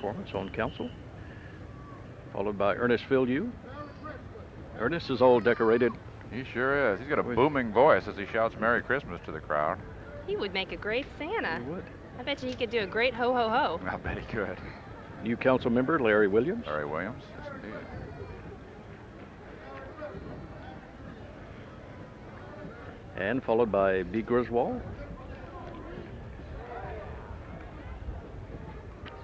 performance on council, followed by Ernest Filiu. Ernest is all decorated. He sure is. He's got a booming voice as he shouts Merry Christmas to the crowd. He would make a great Santa. He would. I bet you he could do a great ho-ho-ho. I bet he could. New council member Larry Williams. Larry Williams, yes indeed. And followed by B. Griswold.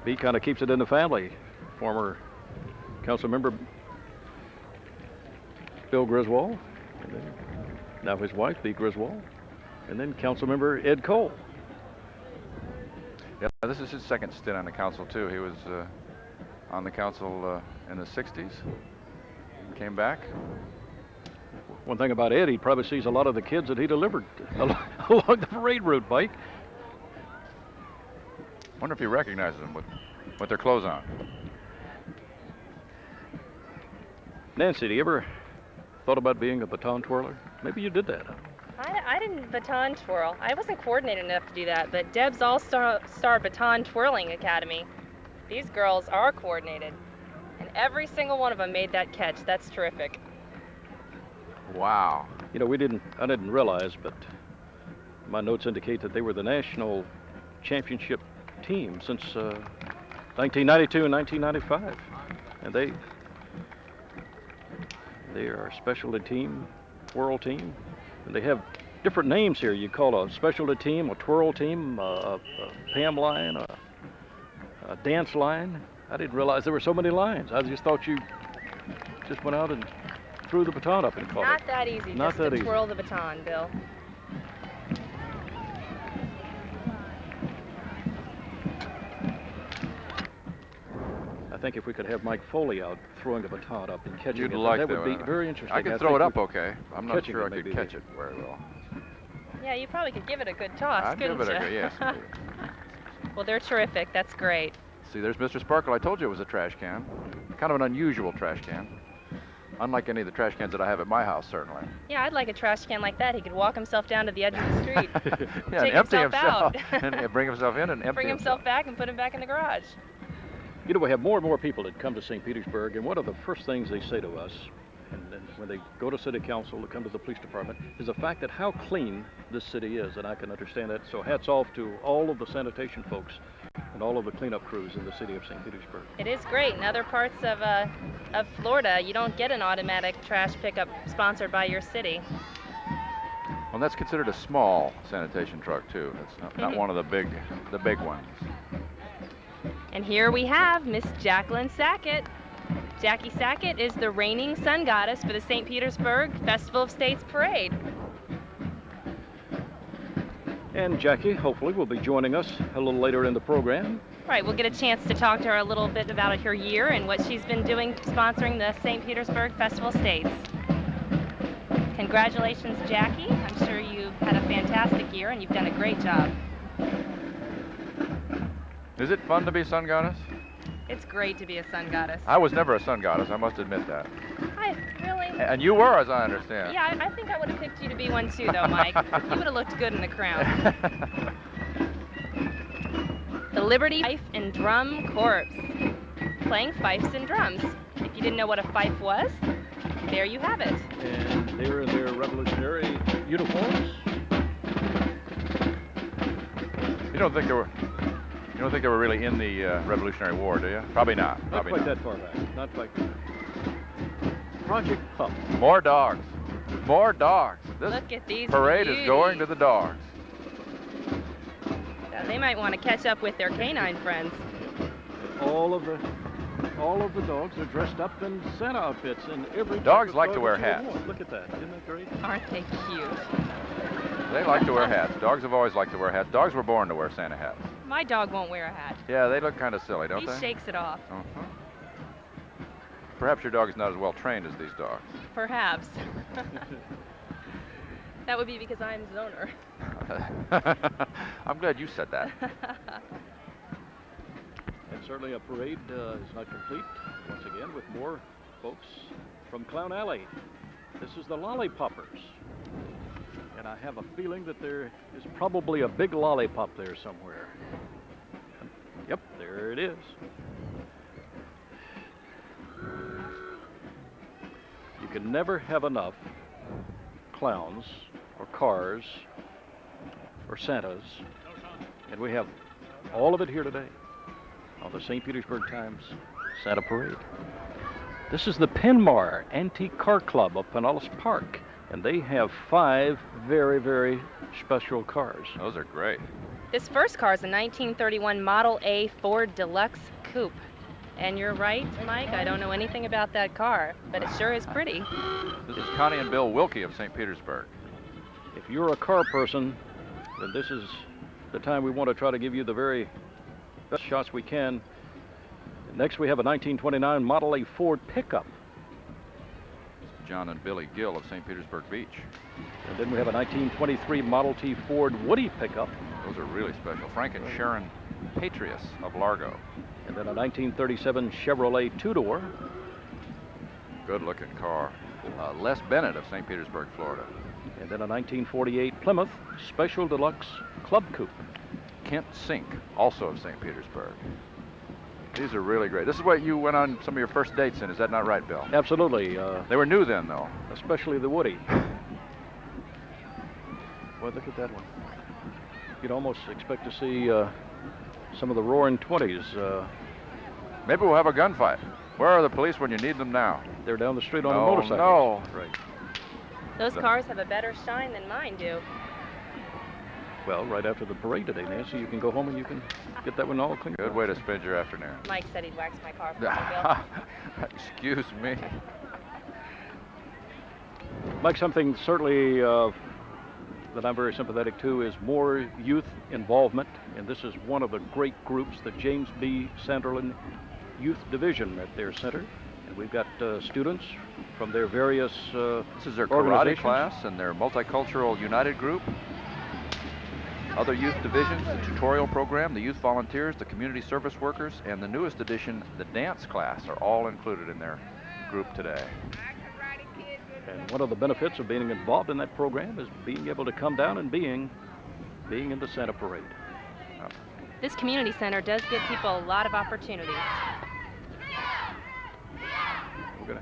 B kind of keeps it in the family. Former council member Bill Griswold, and then now his wife, B. Griswold, and then council member Ed Cole. Yeah, this is his second stint on the council too. He was on the council in the 60s. Came back. One thing about Ed, he probably sees a lot of the kids that he delivered along the parade route, Mike. Wonder if he recognizes them with their clothes on. Nancy, do you ever thought about being a baton twirler? Maybe you did that. I didn't baton twirl. I wasn't coordinated enough to do that, but Deb's All-Star Baton Twirling Academy, these girls are coordinated. And every single one of them made that catch. That's terrific. Wow. You know, I didn't realize, but my notes indicate that they were the national championship team since 1992 and 1995. And they are a specialty team, twirl team. And they have different names here. You call a specialty team, a twirl team, a Pam line, a dance line. I didn't realize there were so many lines. I just thought you just went out and threw the baton up and caught it. Not that easy, Not just that to easy. twirl the baton, Bill. I think if we could have Mike Foley out throwing the baton up and catching You'd it, like that would be that. very interesting. I could throw it think up okay. I'm not catching sure I it may could be catch the- it very well. Yeah, you probably could give it a good toss, I'd couldn't give it you? a yes. indeed. Well, they're terrific. That's great. See, there's Mr. Sparkle. I told you it was a trash can. Kind of an unusual trash can. Unlike any of the trash cans that I have at my house, certainly. Yeah, I'd like a trash can like that. He could walk himself down to the edge of the street, Yeah, take and empty himself out. and bring himself in and empty bring himself back and put him back in the garage. You know, we have more and more people that come to St. Petersburg, and one of the first things they say to us, and when they go to city council or come to the police department, is the fact that how clean this city is, and I can understand that. So hats off to all of the sanitation folks and all of the cleanup crews in the city of St. Petersburg. It is great. In other parts of Florida, you don't get an automatic trash pickup sponsored by your city. Well, that's considered a small sanitation truck too. It's not one of the big ones. And here we have Miss Jacqueline Sackett. Jackie Sackett is the reigning sun goddess for the St. Petersburg Festival of States Parade. And Jackie, hopefully, will be joining us a little later in the program. Right, we'll get a chance to talk to her a little bit about her year and what she's been doing sponsoring the St. Petersburg Festival of States. Congratulations, Jackie. I'm sure you've had a fantastic year and you've done a great job. Is it fun to be sun goddess? It's great to be a sun goddess. I was never a sun goddess, I must admit that. Really? And you were, as I understand. Yeah, I think I would have picked you to be one too, though, Mike. You would have looked good in the crown. The Liberty Fife and Drum Corps, playing fifes and drums. If you didn't know what a fife was, there you have it. And they're in their revolutionary uniforms. You don't think they were really in the Revolutionary War, do you? Probably not. Not Probably quite not. that far back. Not quite. Project Pup. More dogs. More dogs. This Look at these parade is going to beauties. the dogs. Now, they might want to catch up with their canine friends. All of the dogs are dressed up in Santa outfits, and every Dogs type of like dog to wear that you hats. want. Look at that. Isn't that great? Aren't they cute? They like to wear hats. Dogs have always liked to wear hats. Dogs were born to wear Santa hats. My dog won't wear a hat. Yeah, they look kind of silly, don't He they? shakes it off. Uh-huh. Perhaps your dog is not as well trained as these dogs. Perhaps. That would be because I'm his owner. I'm glad you said that. And certainly a parade is not complete, once again, with more folks from Clown Alley. This is the Lollipoppers. And I have a feeling that there is probably a big lollipop there somewhere. Yep, there it is. can never have enough clowns or cars or Santas, and we have all of it here today on the St. Petersburg Times Santa Parade. This is the Penmar Antique Car Club of Pinellas Park, and they have 5 very, very special cars. Those are great. This first car is a 1931 Model A Ford Deluxe Coupe. And you're right, Mike, I don't know anything about that car, but it sure is pretty. This is Connie and Bill Wilkie of St. Petersburg. If you're a car person, then this is the time we want to try to give you the very best shots we can. Next, we have a 1929 Model A Ford pickup. John and Billy Gill of St. Petersburg Beach. And then we have a 1923 Model T Ford Woody pickup. Those are really special. Frank and Sharon Patrius of Largo. And then a 1937 Chevrolet two-door. Good looking car. Les Bennett of St. Petersburg, Florida. And then a 1948 Plymouth Special Deluxe Club Coupe. Kent Sink, also of St. Petersburg. These are really great. This is what you went on some of your first dates in, is that not right, Bill? Absolutely. They were new then, though. Especially the Woody. Well, look at that one. You'd almost expect to see some of the Roaring 20s. Maybe we'll have a gunfight. Where are the police when you need them now? They're down the street on a Oh, motorcycle. no. Right. Those cars have a better shine than mine do. Well, right after the parade today, Nancy, you can go home and you can get that one all cleaned up. Good way to spend your afternoon. Mike said he'd wax my car for me, Bill. Excuse me. Mike, something certainly that I'm very sympathetic to is more youth involvement, and this is one of the great groups, the James B. Sanderlin Youth Division at their center. And we've got students from their various This is their karate organizations. class and their multicultural united group. Other youth divisions, the tutorial program, the youth volunteers, the community service workers, and the newest addition, the dance class, are all included in their group today. And one of the benefits of being involved in that program is being able to come down and being in the Santa Parade. This community center does give people a lot of opportunities. We're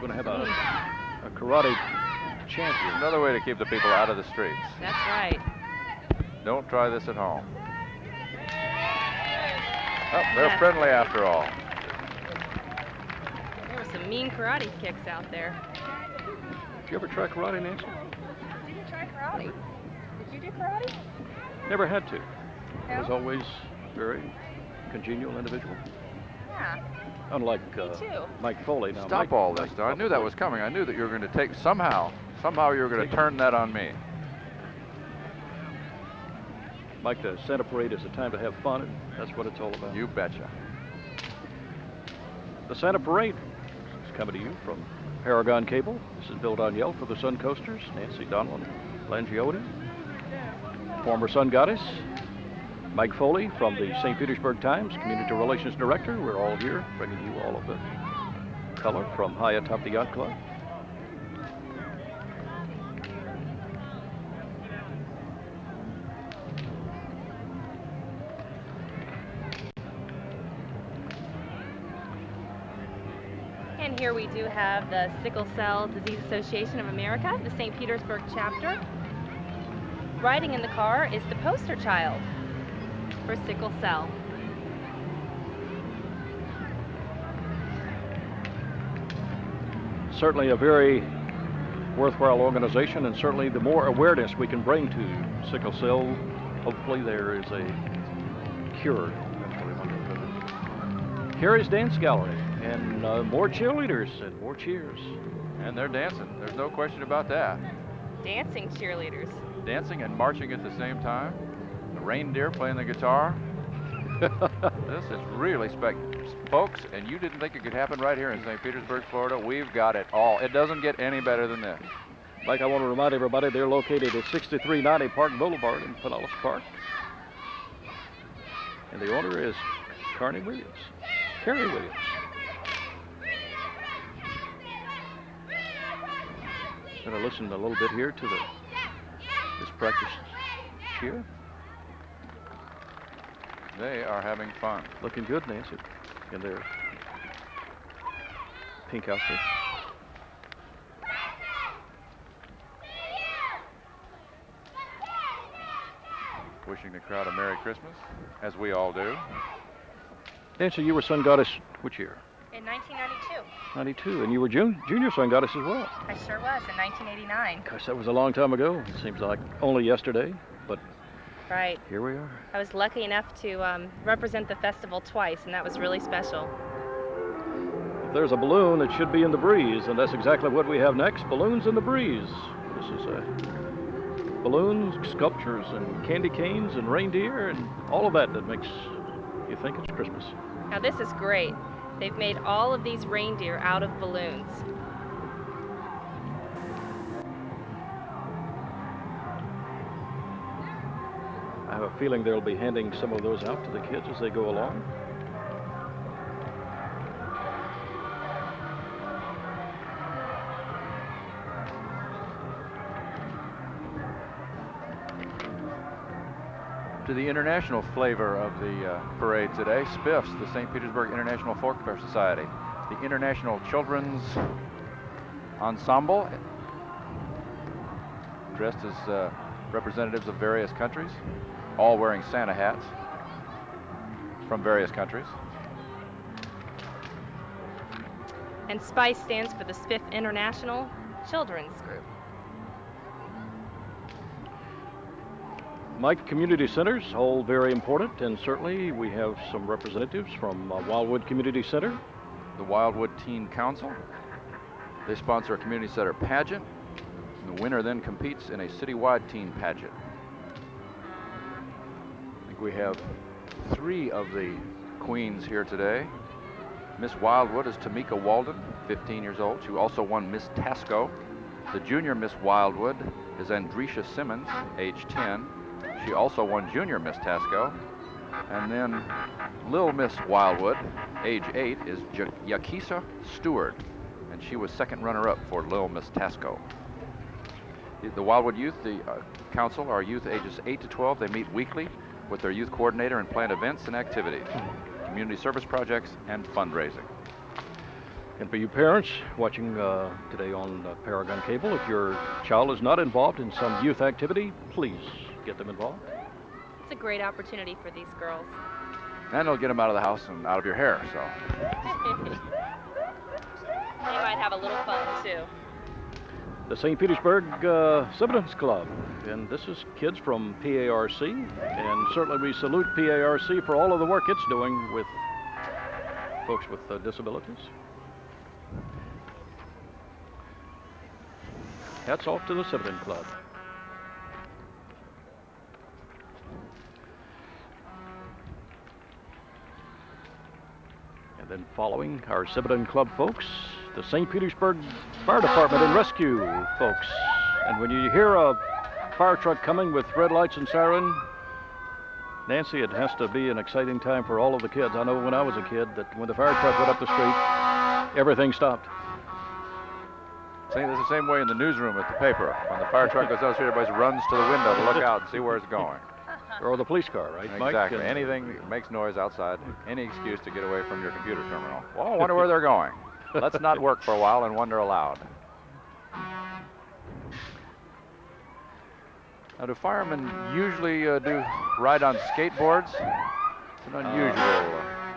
gonna have a karate champion. Another way to keep the people out of the streets. That's right. Don't try this at home. Oh, they're friendly after all. There were some mean karate kicks out there. Did you ever try karate, Nancy? Did you try karate? Did you do karate? Never had to. No? Was always very congenial individual. Yeah. Unlike Me too. Mike Foley. Now, Stop Mike, all this. I knew that was coming. I knew that you were going to take somehow you were going to turn that on me. Mike, the Santa Parade is a time to have fun, and that's what it's all about. You betcha. The Santa Parade is coming to you from Paragon Cable. This is Bill Danielle for the Sun Coasters, Nancy Donlin Langiota, former Sun Goddess, Mike Foley from the St. Petersburg Times, Community Relations Director. We're all here bringing you all of the color from high atop the yacht club. And here we do have the Sickle Cell Disease Association of America, the St. Petersburg chapter. Riding in the car is the poster child for sickle cell. Certainly a very worthwhile organization, and certainly the more awareness we can bring to sickle cell, hopefully there is a cure. That's really wonderful. Carrie's Dance Gallery, and more cheerleaders and more cheers. And they're dancing. There's no question about that. Dancing cheerleaders. Dancing and marching at the same time. The reindeer playing the guitar. This is really folks, and you didn't think it could happen right here in St. Petersburg, Florida. We've got it all. It doesn't get any better than this. Mike, I want to remind everybody they're located at 6390 Park Boulevard in Pinellas Park. And the owner is Carrie Williams. Going to listen a little bit here to this practice cheer. They are having fun. Looking good, Nancy, in their pink outfits. wishing the crowd a Merry Christmas, as we all do. Nancy, you were Sun Goddess which year? In 1992. 92, and you were junior Sun Goddess as well. I sure was, in 1989. Gosh, that was a long time ago. It seems like only yesterday, but Right. here we are. I was lucky enough to represent the festival twice, and that was really special. If there's a balloon, it should be in the breeze, and that's exactly what we have next, balloons in the breeze. This is balloons, sculptures, and candy canes, and reindeer, and all of that makes you think it's Christmas. Now this is great. They've made all of these reindeer out of balloons. I have a feeling they'll be handing some of those out to the kids as they go along. To the international flavor of the parade today, SPIFS, the St. Petersburg International Folklore Society, the International Children's Ensemble, dressed as representatives of various countries, all wearing Santa hats from various countries. And SPICE stands for the SPIF International Children's Group. Mike, community centers, all very important, and certainly we have some representatives from Wildwood Community Center. The Wildwood Teen Council. They sponsor a community center pageant. And the winner then competes in a citywide teen pageant. I think we have 3 of the queens here today. Miss Wildwood is Tamika Walden, 15 years old. She also won Miss Tasco. The junior Miss Wildwood is Andresha Simmons, age 10. She also won junior Miss Tasco. And then Lil Miss Wildwood, age 8, is Yakisa Stewart, and she was second runner-up for Lil Miss Tasco. The Wildwood Youth, the council, are youth ages 8 to 12. They meet weekly with their youth coordinator and plan events and activities, community service projects, and fundraising. And for you parents watching today on Paragon Cable, if your child is not involved in some youth activity, please get them involved. It's a great opportunity for these girls. And it'll get them out of the house and out of your hair, so. They might have a little fun too. The St. Petersburg Citizens Club, and this is kids from PARC, and certainly we salute PARC for all of the work it's doing with folks with disabilities. Hats off to the Citizens Club. And then following our Citizens Club folks, the St. Petersburg Fire Department and Rescue folks. And when you hear a fire truck coming with red lights and siren, Nancy, it has to be an exciting time for all of the kids. I know when I was a kid that when the fire truck went up the street, everything stopped. It's the same way in the newsroom at the paper. When the fire truck goes down the street, everybody runs to the window to look out and see where it's going. Or the police car, right, Mike? Exactly. Anything that makes noise outside, any excuse to get away from your computer terminal. Well, I wonder where they're going. Let's not work for a while and wonder aloud. Now, do firemen usually ride on skateboards? It's an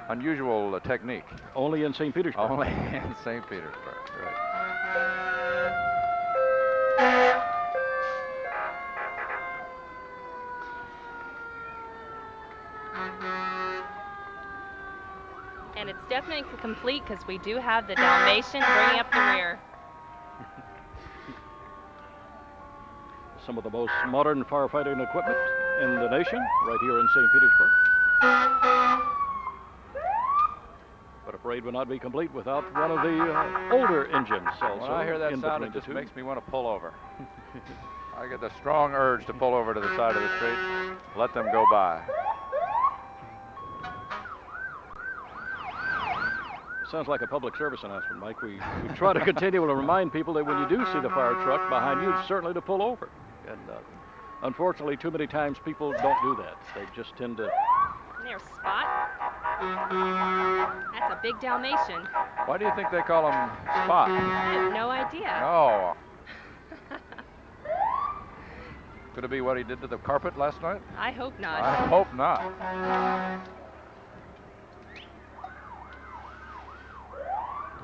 unusual technique. Only in St. Petersburg. Only in St. Petersburg, right. And it's definitely complete because we do have the Dalmatian bringing up the rear. Some of the most modern firefighting equipment in the nation, right here in St. Petersburg. But a parade would not be complete without one of the older engines also. When I hear that in sound, between it the just two. makes me want to pull over. I get the strong urge to pull over to the side of the street, let them go by. Sounds like a public service announcement, Mike. We try to continue to remind people that when you do see the fire truck behind you, certainly to pull over. And unfortunately, too many times people don't do that. They just tend to... There's Spot. That's a big Dalmatian. Why do you think they call them Spot? I have no idea. Oh. going to be what he did to the carpet last night? I hope not. I hope not.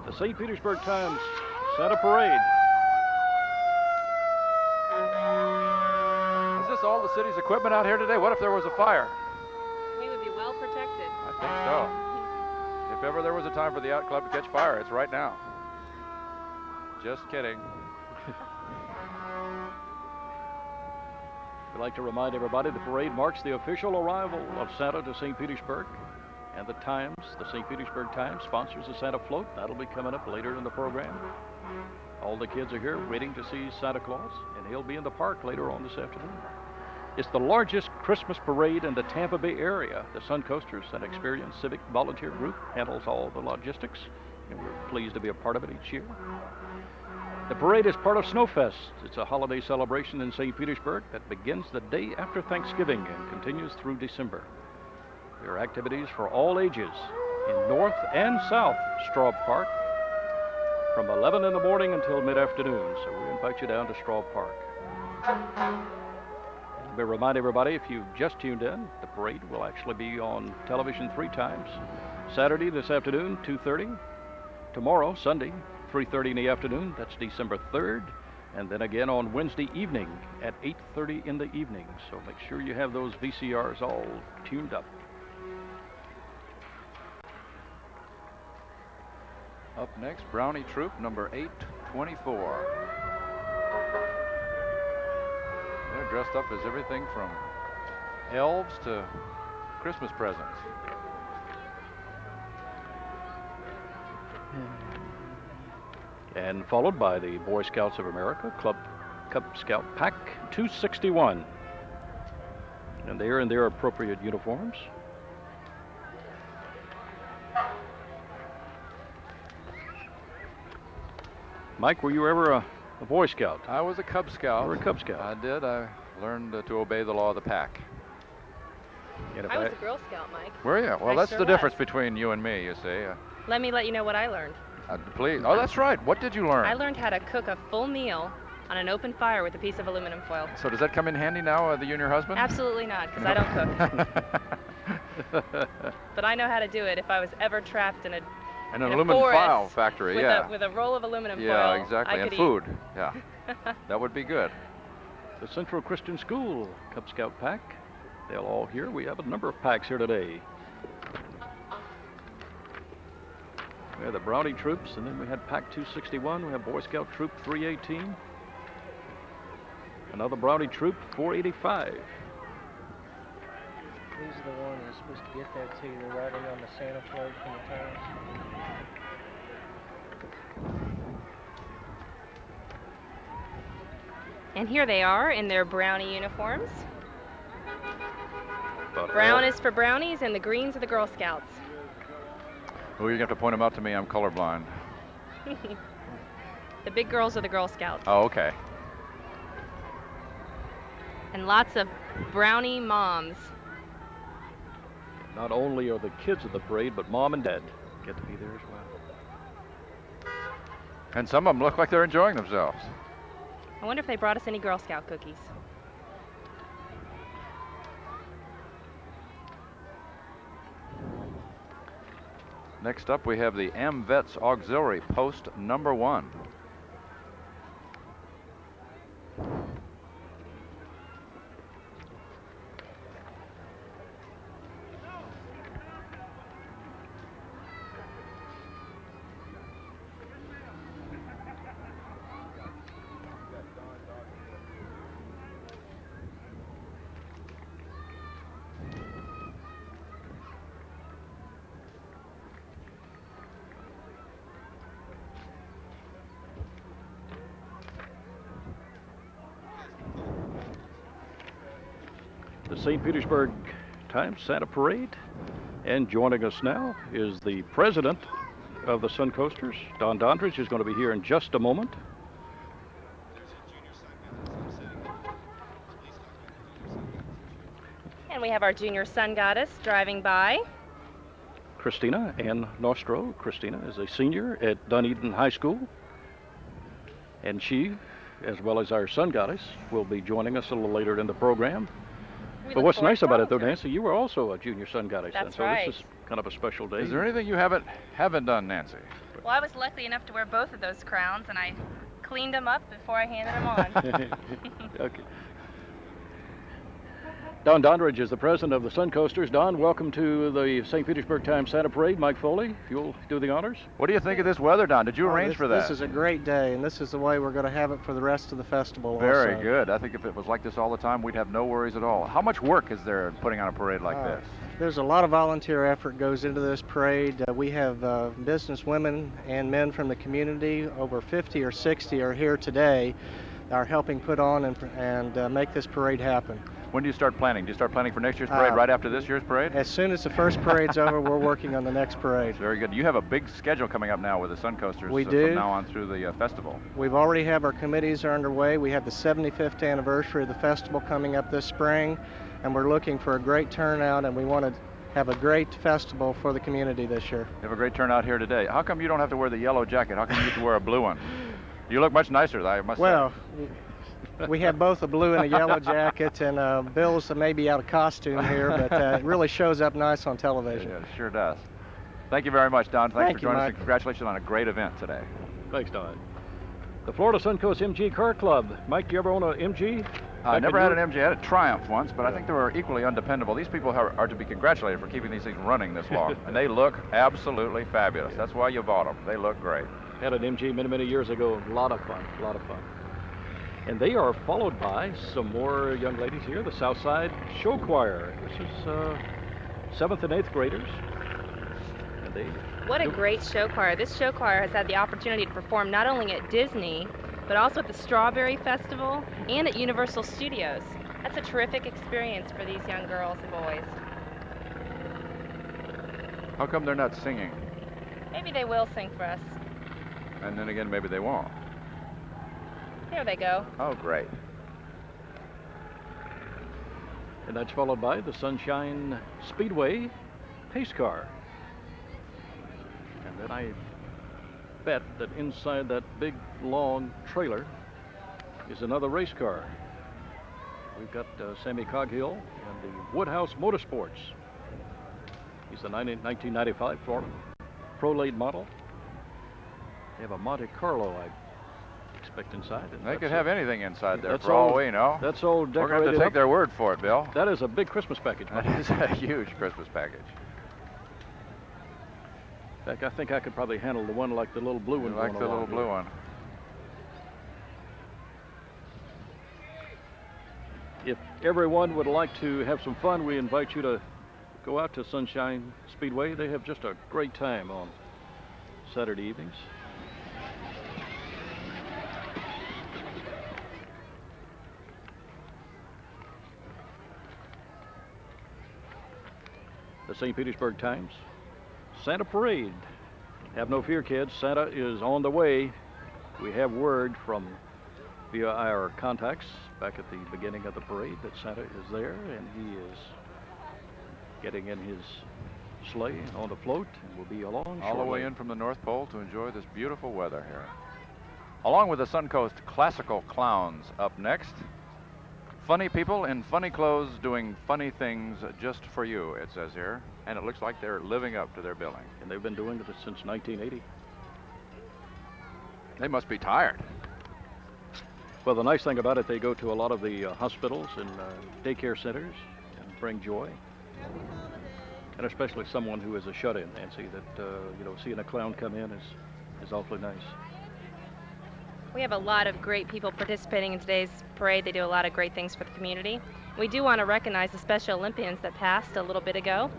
The St. Petersburg Times Santa Parade. Is this all the city's equipment out here today? What if there was a fire? We would be well protected. I think so. If ever there was a time for the Yacht Club to catch fire, it's right now. Just kidding. We'd like to remind everybody the parade marks the official arrival of Santa to St. Petersburg. And the Times, the St. Petersburg Times, sponsors the Santa float. That'll be coming up later in the program. All the kids are here waiting to see Santa Claus, and he'll be in the park later on this afternoon. It's the largest Christmas parade in the Tampa Bay area. The Sun Coasters, an experienced civic volunteer group, handles all the logistics, and we're pleased to be a part of it each year. The parade is part of Snowfest. It's a holiday celebration in St. Petersburg that begins the day after Thanksgiving and continues through December. There are activities for all ages in North and South Straub Park from 11 in the morning until mid-afternoon. So we invite you down to Straub Park. We remind everybody, if you've just tuned in, the parade will actually be on television 3 times. Saturday this afternoon, 2:30. Tomorrow, Sunday, 3:30 in the afternoon. That's December 3rd. And then again on Wednesday evening at 8:30 in the evening. So make sure you have those VCRs all tuned up. Up next, Brownie Troop number 824. They're dressed up as everything from elves to Christmas presents. And followed by the Boy Scouts of America Cub Scout Pack 261. And they are in their appropriate uniforms. Mike, were you ever a Boy Scout? I was a Cub Scout. You were a Cub Scout. I did. I learned to obey the law of the pack. And if I was a Girl Scout, Mike. Were you? Well, I that's sure the difference was. between you and me, you see. Let me let you know what I learned. Please. Oh, that's right. What did you learn? I learned how to cook a full meal on an open fire with a piece of aluminum foil. So does that come in handy now, you and your husband? Absolutely not, because I don't cook. But I know how to do it if I was ever trapped in a An in a aluminum forest foil factory, with yeah. with a roll of aluminum foil. Yeah, exactly. I And could food, yeah. That would be good. the Central Christian School Cub Scout Pack, they'll all here. We have a number of packs here today. We have the Brownie Troops, and then we had Pack 261. We have Boy Scout Troop 318. Another Brownie Troop 485. These are the ones that's supposed to get that to you. They're riding on the Santa float from the Times. And here they are in their brownie uniforms. But Brown is for brownies, and the greens are the Girl Scouts. Oh, you're going to have to point them out to me. I'm colorblind. The big girls are the Girl Scouts. Oh, okay. And lots of brownie moms. not only are the kids of the parade, but Mom and Dad get to be there as well. And some of them look like they're enjoying themselves. I wonder if they brought us any Girl Scout cookies. Next up, we have the AMVETS Auxiliary Post number 1. The St. Petersburg Times Santa Parade. And joining us now is the president of the Sun Coasters, Don Dondridge, who's going to be here in just a moment. And we have our junior sun goddess driving by. Christina Ann Nostro. Christina is a senior at Dunedin High School. And she as well as our sun goddess, will be joining us a little later in the program. We But look what's forward nice to about it, though, talking to her. Nancy, you were also a junior sun goddess. then, That's so right. this is kind of a special day. Is there anything you haven't done, Nancy? Well, I was lucky enough to wear both of those crowns, and I cleaned them up before I handed them on. Okay. Don Donridge is the president of the Sun Coasters. Don, welcome to the St. Petersburg Times Santa Parade. Mike Foley, if you'll do the honors. What do you think of this weather, Don? Did you Oh, arrange this, for that? This is a great day, and this is the way we're going to have it for the rest of the festival. Very also. good. I think if it was like this all the time, we'd have no worries at all. How much work is there in putting on a parade like this? There's a lot of volunteer effort goes into this parade. We have business women and men from the community. Over 50 or 60 are here today, are helping put on and make this parade happen. When do you start planning? Do you start planning for next year's parade right after this year's parade? As soon as the first parade's over, we're working on the next parade. Very good. You have a big schedule coming up now with the Sun Coasters We do. from now on through the festival. We've already have our committees are underway. We have the 75th anniversary of the festival coming up this spring, and we're looking for a great turnout, and we want to have a great festival for the community this year. You have a great turnout here today. How come you don't have to wear the yellow jacket? How come you get to wear a blue one? You look much nicer, I must Well, say. we have both a blue and a yellow jacket, and Bill's maybe out of costume here, but it really shows up nice on television. Yeah, it sure does. Thank you very much, Don. Thanks Thank for you, joining us, Mike. and congratulations on a great event today. Thanks, Don. The Florida Suncoast MG Car Club. Mike, do you ever own an MG? I Back never in had your- an MG. I had a Triumph once, but I think they were equally undependable. These people are to be congratulated for keeping these things running this long. And they look absolutely fabulous. That's why you bought them. They look great. Had an MG many, many years ago. A lot of fun, a lot of fun. And they are followed by some more young ladies here, the Southside Show Choir. This is 7th and 8th graders. And they What a great show choir. This show choir has had the opportunity to perform not only at Disney, but also at the Strawberry Festival and at Universal Studios. That's a terrific experience for these young girls and boys. How come they're not singing? Maybe they will sing for us. And then again, maybe they won't. There they go. Oh, great. And that's followed by the Sunshine Speedway Pace Car. And then I bet that inside that big, long trailer is another race car. We've got Sammy Coghill and the Woodhouse Motorsports. He's the 1995 Florida Pro-Late model. They have a Monte Carlo, I expect, inside. And They that's could have anything inside there that's for all all- we know. That's all We're going to decorated have to take up. their word for it, Bill. That is a big Christmas package, Mike. That is a huge Christmas package. In fact, I think I could probably handle the one like the little blue one. You like going the little along blue here. one. If everyone would like to have some fun, we invite you to go out to Sunshine Speedway. They have just a great time on Saturday evenings. The St. Petersburg Times Santa Parade. Have no fear, kids. Santa is on the way. We have word from via our contacts back at the beginning of the parade that Santa is there, and he is getting in his sleigh on the float and will be along All the shortly. way in from the North Pole to enjoy this beautiful weather here. Along with the Suncoast Classical Clowns up next. Funny people in funny clothes doing funny things just for you, it says here. And it looks like they're living up to their billing. And they've been doing it since 1980. They must be tired. Well, the nice thing about it, they go to a lot of the hospitals and daycare centers and bring joy. And especially someone who is a shut-in, Nancy, that, seeing a clown come in is awfully nice. We have a lot of great people participating in today's parade. They do a lot of great things for the community. We do want to recognize the Special Olympians that passed a little bit ago.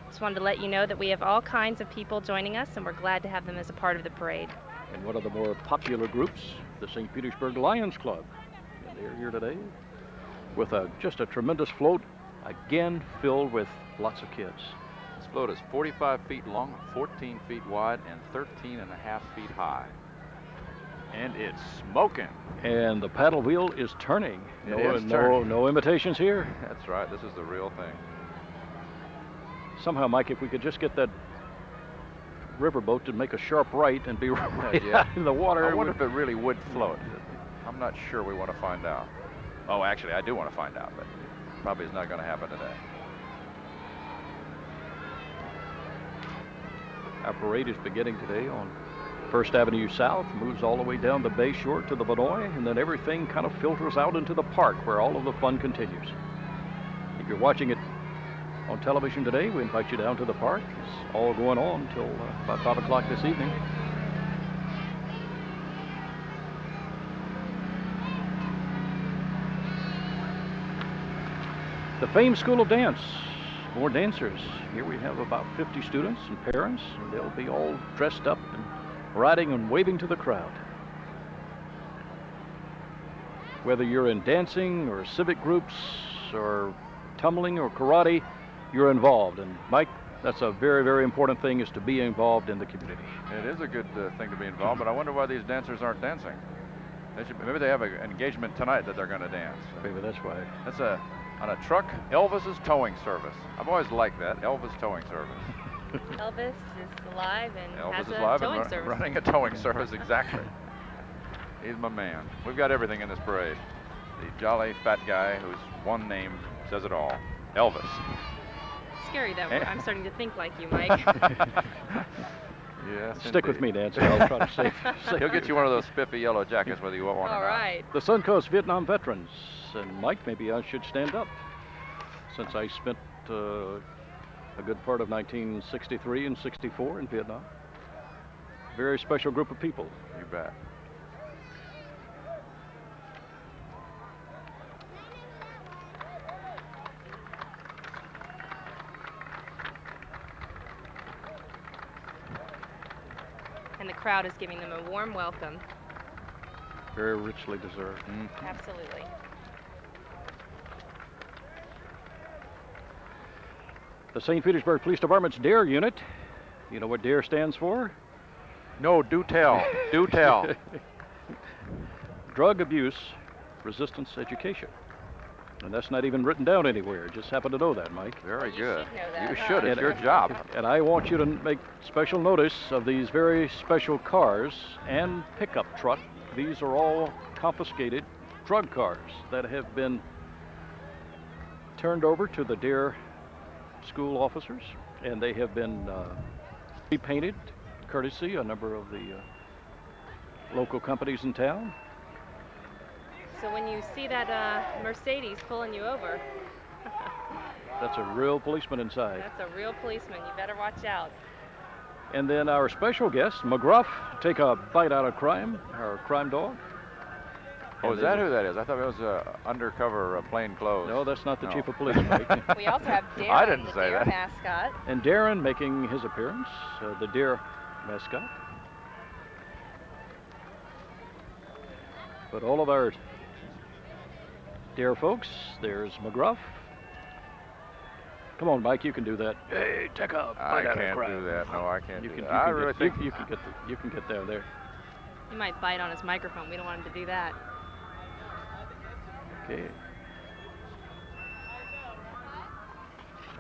Just wanted to let you know that we have all kinds of people joining us, and we're glad to have them as a part of the parade. And one of the more popular groups, the St. Petersburg Lions Club. And they're here today with just a tremendous float, again filled with lots of kids. This float is 45 feet long, 14 feet wide, and 13 and a half feet high. And it's smoking. And the paddle wheel is turning. It is turning. No imitations here. That's right, this is the real thing. Somehow, Mike, if we could just get that riverboat to make a sharp right and be right yeah. out in the water. I wonder if it really would float. I'm not sure. We want to find out. Oh, actually, I do want to find out, but probably is not going to happen today. Our parade is beginning today on First Avenue South, moves all the way down the Bay Shore to the Vinoy, and then everything kind of filters out into the park where all of the fun continues. If you're watching it on television today, we invite you down to the park. It's all going on until about 5 o'clock this evening. The famed School of Dance, more dancers. Here we have about 50 students and parents, and they'll be all dressed up and riding and waving to the crowd. Whether you're in dancing or civic groups or tumbling or karate, you're involved. And Mike, that's a very, very important thing, is to be involved in the community. It is a good thing to be involved, but I wonder why these dancers aren't dancing. Maybe they have an engagement tonight that they're going to dance. Maybe that's why. That's on a truck, Elvis's towing service. I've always liked that, Elvis towing service. Elvis is alive and Elvis has is a live towing and service. running a towing service, exactly. He's my man. We've got everything in this parade. The jolly fat guy whose one name says it all, Elvis. It's scary that I'm starting to think like you, Mike. Yes, Stick with indeed. me, Nancy. I'll try to save. He'll get you one of those spiffy yellow jackets whether you want one or All not. right. The Suncoast Vietnam veterans. And Mike, maybe I should stand up, since I spent a good part of 1963 and 64 in Vietnam. Very special group of people. You bet. And the crowd is giving them a warm welcome. Very richly deserved. Absolutely. The St. Petersburg Police Department's DARE unit. You know what DARE stands for? No, do tell. Do tell. Drug Abuse Resistance Education. And that's not even written down anywhere. Just happen to know that, Mike. Very You good. should know that, You huh? should. It's And- your job. And I want you to make special notice of these very special cars and pickup truck. These are all confiscated drug cars that have been turned over to the DARE school officers, and they have been repainted courtesy a number of the local companies in town. So when you see that Mercedes pulling you over, That's a real policeman inside. that's a real policeman. You better watch out. And then our special guest, McGruff, take a bite out of crime, our crime dog. Oh, And is they that will- who that is? I thought it was undercover plain clothes. No, that's not the No. chief of police, Mike. We also have Darren, I didn't the say DARE that. mascot. And Darren making his appearance, the DARE mascot. But all of our DARE folks, there's McGruff. Come on, Mike, you can do that. Hey, take a I bite out of can't crime. do that. No, I can't You do can, that. you I can really get, think you can get you can get down there. He might bite on his microphone. We don't want him to do that. Okay.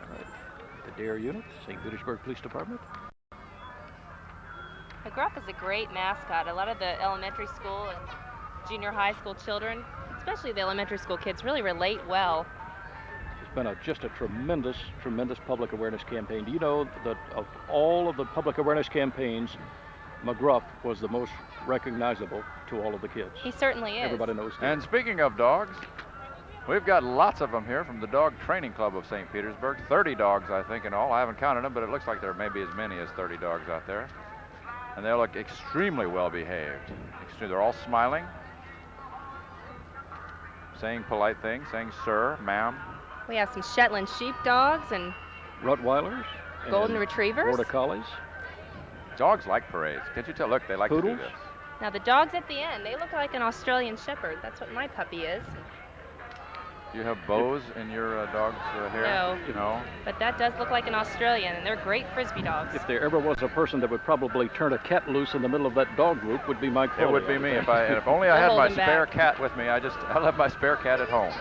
All right. The DARE unit, St. Petersburg Police Department. McGruff is a great mascot. A lot of the elementary school and junior high school children, especially the elementary school kids, really relate well. It's been just a tremendous, tremendous public awareness campaign. Do you know that of all of the public awareness campaigns, McGruff was the most recognizable to all of the kids? He certainly is. Everybody knows that. And speaking of dogs, we've got lots of them here from the Dog Training Club of St. Petersburg. 30 dogs, I think, in all. I haven't counted them, but it looks like there may be as many as 30 dogs out there. And they look extremely well behaved. They're all smiling, saying polite things, saying sir, ma'am. We have some Shetland sheepdogs and Rottweilers, golden and retrievers. Border Collies. Dogs like parades. Can't you tell? Look, they like Poodles? to do this. Now the dogs at the end, they look like an Australian Shepherd. That's what my puppy is. Do you have bows in your dog's hair? No. No? But that does look like an Australian, and they're great Frisbee dogs. If there ever was a person that would probably turn a cat loose in the middle of that dog group, would be Mike It Foley, would be I me. think. If only I We'll had hold my him spare back. cat with me. I left my spare cat at home.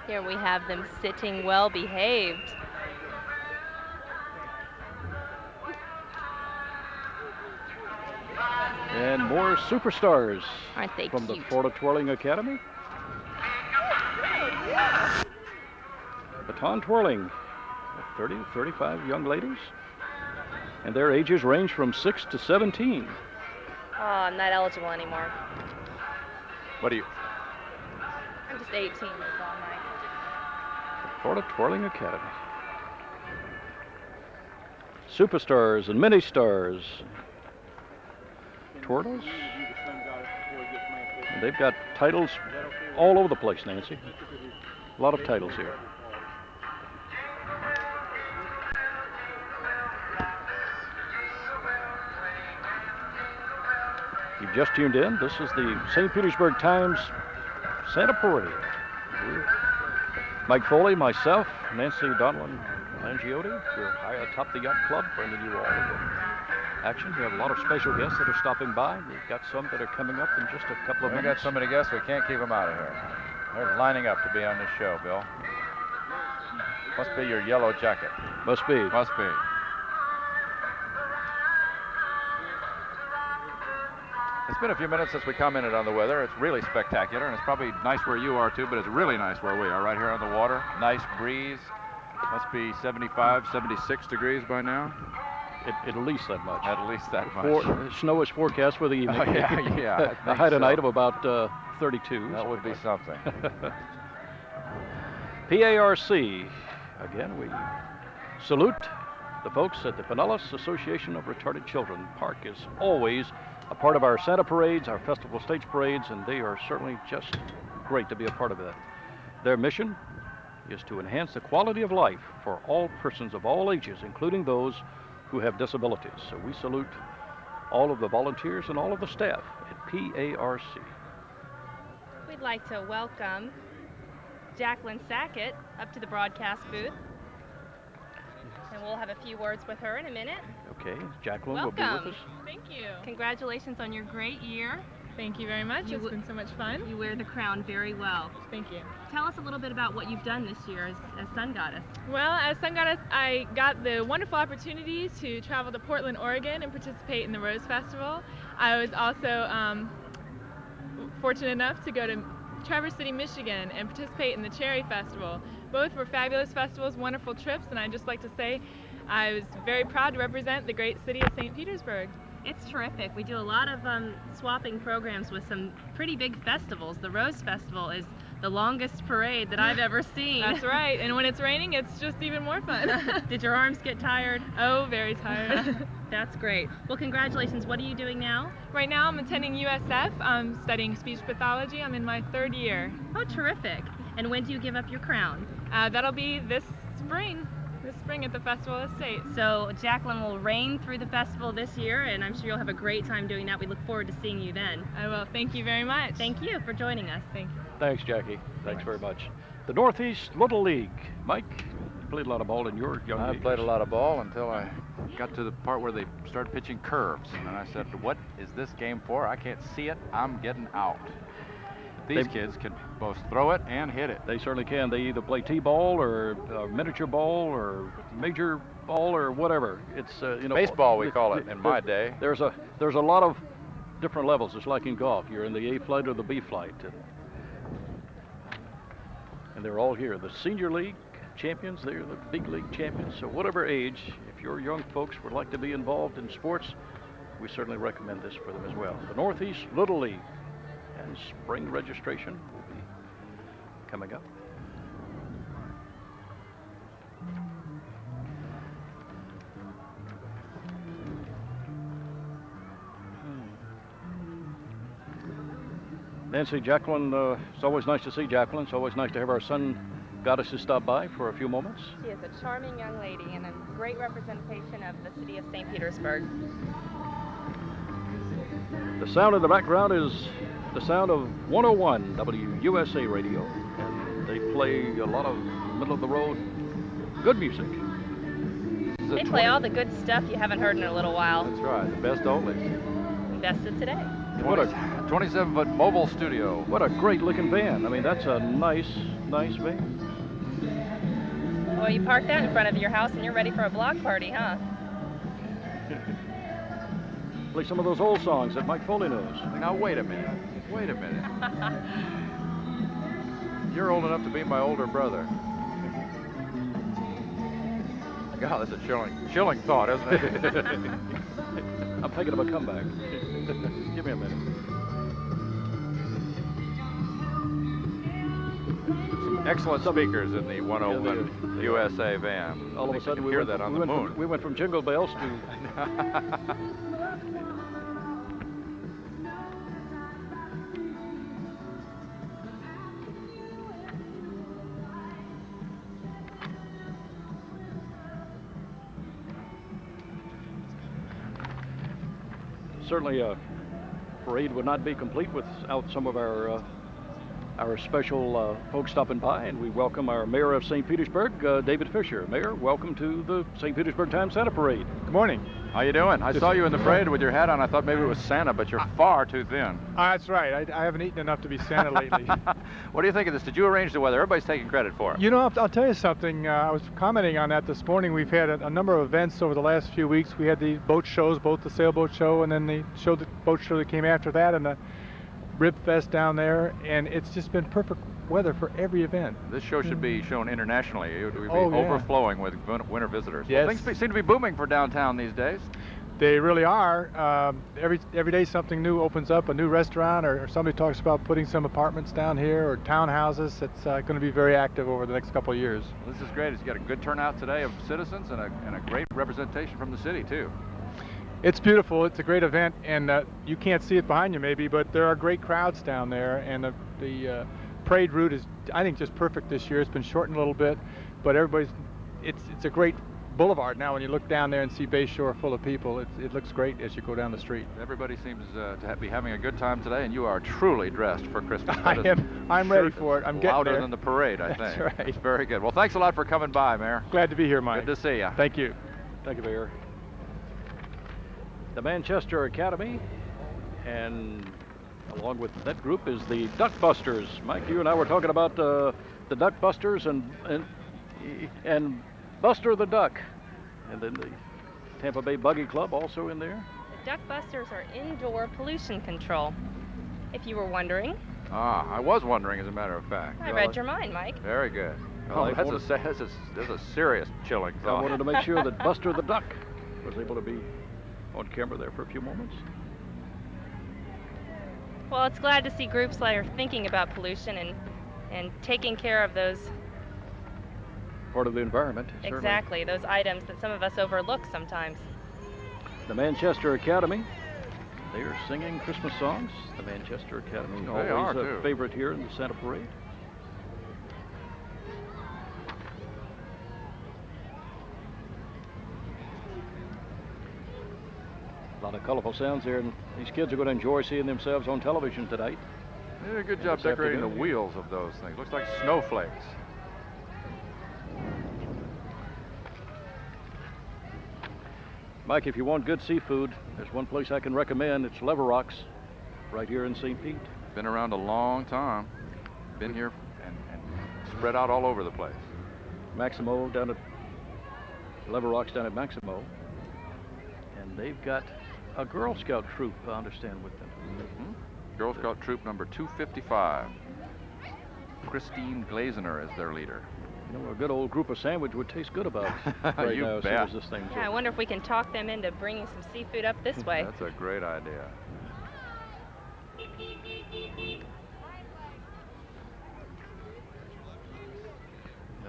Here we have them sitting well behaved. more superstars Aren't they from cute? the Florida Twirling Academy. Baton twirling, 30 to 35 young ladies, and their ages range from 6 to 17. Oh, I'm not eligible anymore. What do you? I'm just 18, that's all, Mike. Florida Twirling Academy. Superstars and mini stars. Twirlers. And they've got titles all over the place, Nancy. A lot of titles here. You've just tuned in. This is the St. Petersburg Times Santa Parade. Mike Foley, myself, Nancy Donlin Langiotti. We're high atop the Yacht Club, bringing you all the action. We have a lot of special guests that are stopping by. We've got some that are coming up in just a couple of We minutes. got so many guests, we can't keep them out of here. They're lining up to be on this show, Bill. Must be your yellow jacket. Must be. Must be. It's been a few minutes since we commented on the weather. It's really spectacular, and it's probably nice where you are too, but it's really nice where we are, right here on the water. Nice breeze. Must be 75, 76 degrees by now. At least that much. At least that much. Snow is forecast for the evening. Oh, yeah. I A think high so. tonight of about 32. That would be something. PARC. Again, we salute the folks at the Pinellas Association of Retarded Children. Park is always a part of our Santa parades, our festival stage parades, and they are certainly just great to be a part of that. Their mission is to enhance the quality of life for all persons of all ages, including those who have disabilities. So we salute all of the volunteers and all of the staff at PARC. We'd like to welcome Jacqueline Sackett up to the broadcast booth. And we'll have a few words with her in a minute. Okay, Jacqueline will be Welcome. with us. Thank you. Congratulations on your great year. Thank you very much. You It's w- been so much fun. You wear the crown very well. Thank you. Tell us a little bit about what you've done this year as Sun Goddess. Well, as Sun Goddess, I got the wonderful opportunity to travel to Portland, Oregon and participate in the Rose Festival. I was also fortunate enough to go to Traverse City, Michigan and participate in the Cherry Festival. Both were fabulous festivals, wonderful trips, and I'd just like to say I was very proud to represent the great city of St. Petersburg. It's terrific. We do a lot of swapping programs with some pretty big festivals. The Rose Festival is the longest parade that I've ever seen. That's right, and when it's raining, it's just even more fun. Did your arms get tired? Oh, very tired. That's great. Well, congratulations. What are you doing now? Right now I'm attending USF. I'm studying speech pathology. I'm in my third year. Oh, terrific. And when do you give up your crown? That'll be this spring at the Festival Estate. So Jacqueline will reign through the festival this year, and I'm sure you'll have a great time doing that. We look forward to seeing you then. I will. Thank you very much. Thank you for joining us. Thank you. Thanks, Jackie. Thanks very much. The Northeast Little League. Mike, you played a lot of ball in your young I days. played a lot of ball until I got to the part where they started pitching curves. And I said, what is this game for? I can't see it. I'm getting out. These kids can both throw it and hit it. They certainly can. They either play T-ball or miniature ball or major ball or whatever. It's Baseball, we call it in my day. There's a lot of different levels. It's like in golf. You're in the A flight or the B flight. And they're all here. The senior league champions, they're the big league champions. So whatever age, if your young folks would like to be involved in sports, we certainly recommend this for them as well. The Northeast Little League. And spring registration will be coming up. Nancy, Jacqueline, it's always nice to see Jacqueline. It's always nice to have our Sun Goddesses stop by for a few moments. She is a charming young lady and a great representation of the city of St. Petersburg. The sound in the background is the sound of 101 WUSA radio, and they play a lot of middle-of-the-road good music. They play all the good stuff you haven't heard in a little while. That's right, the best oldies. Best of today. What a 27-foot mobile studio. What a great-looking van. I mean, that's a nice van. Well, you park that in front of your house and you're ready for a block party, huh? Play some of those old songs that Mike Foley knows. Now, wait a minute. Wait a minute. You're old enough to be my older brother. God, that's a chilling thought, isn't it? I'm thinking of a comeback. Give me a minute. Some excellent speakers in the 101 USA van. All of a sudden, hear that on the moon. We went from jingle bells to. Certainly, a parade would not be complete without some of our special folks stopping by, and we welcome our mayor of St. Petersburg, David Fisher. Mayor, welcome to the St. Petersburg Times Santa Parade. Good morning. How you doing? I saw you in the parade with your hat on. I thought maybe it was Santa, but you're far too thin. That's right. I haven't eaten enough to be Santa lately. What do you think of this? Did you arrange the weather? Everybody's taking credit for it. You know, I'll tell you something. I was commenting on that this morning. We've had a number of events over the last few weeks. We had the boat shows, both the sailboat show and then the boat show that came after that, and the Rib Fest down there, and it's just been perfect weather for every event. This show should be shown internationally. It would be Oh, yeah. overflowing with winter visitors. Yes. Well, things seem to be booming for downtown these days. They really are. Every day something new opens up, a new restaurant, or somebody talks about putting some apartments down here or townhouses. It's going to be very active over the next couple of years. Well, this is great. It's got a good turnout today of citizens and a great representation from the city, too. It's beautiful. It's a great event, and you can't see it behind you maybe, but there are great crowds down there, and the parade route is, I think, just perfect this year. It's been shortened a little bit, but it's a great boulevard now. When you look down there and see Bay Shore full of people, it looks great as you go down the street. Everybody seems to be having a good time today, and you are truly dressed for Christmas. I'm ready for it. I'm getting louder there. than the parade, I think. That's right. Very good. Well, thanks a lot for coming by, Mayor. Glad to be here, Mike. Good to see you. Thank you. Thank you, Mayor. The Manchester Academy, and along with that group is the Duck Busters. Mike, you and I were talking about the Duck Busters and Buster the Duck, and then the Tampa Bay Buggy Club also in there. The Duck Busters are indoor pollution control, if you were wondering. I was wondering, as a matter of fact. I read your mind, Mike. Very good. Oh, That's a serious chilling I thought. wanted to make sure that Buster the Duck was able to be on camera there for a few moments. Well, it's glad to see groups that are thinking about pollution and taking care of those. Part of the environment. Certainly. Exactly, those items that some of us overlook sometimes. The Manchester Academy, they are singing Christmas songs. The Manchester Academy, They are, always a too. favorite here in the Santa Parade. A lot of colorful sounds there, and these kids are going to enjoy seeing themselves on television tonight. They did a good job This decorating the afternoon. wheels of those things. Looks like snowflakes. Mike, if you want good seafood, there's one place I can recommend. It's Lever Rocks, right here in St. Pete. Been around a long time. Been here and spread out all over the place. Maximo down at Lever Rocks down at Maximo, and they've got a Girl Scout troop, I understand, with them. Girl Scout Troop number 255. Christine Glazener is their leader. You know, a good old group of sandwich would taste good about right You now as soon bet. as this thing's Yeah, I over. wonder if we can talk them into bringing some seafood up this way. That's a great idea.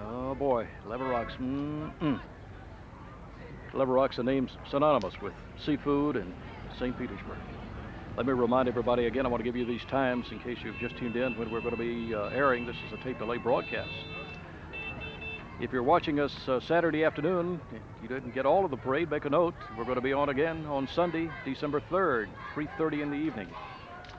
Oh boy, Lever Rocks. Lever Rocks, the name's synonymous with seafood and St. Petersburg. Let me remind everybody again, I want to give you these times in case you've just tuned in when we're going to be airing. This is a tape delay broadcast. If you're watching us Saturday afternoon, you didn't get all of the parade, make a note. We're going to be on again on Sunday, December 3rd, 3:30 in the evening.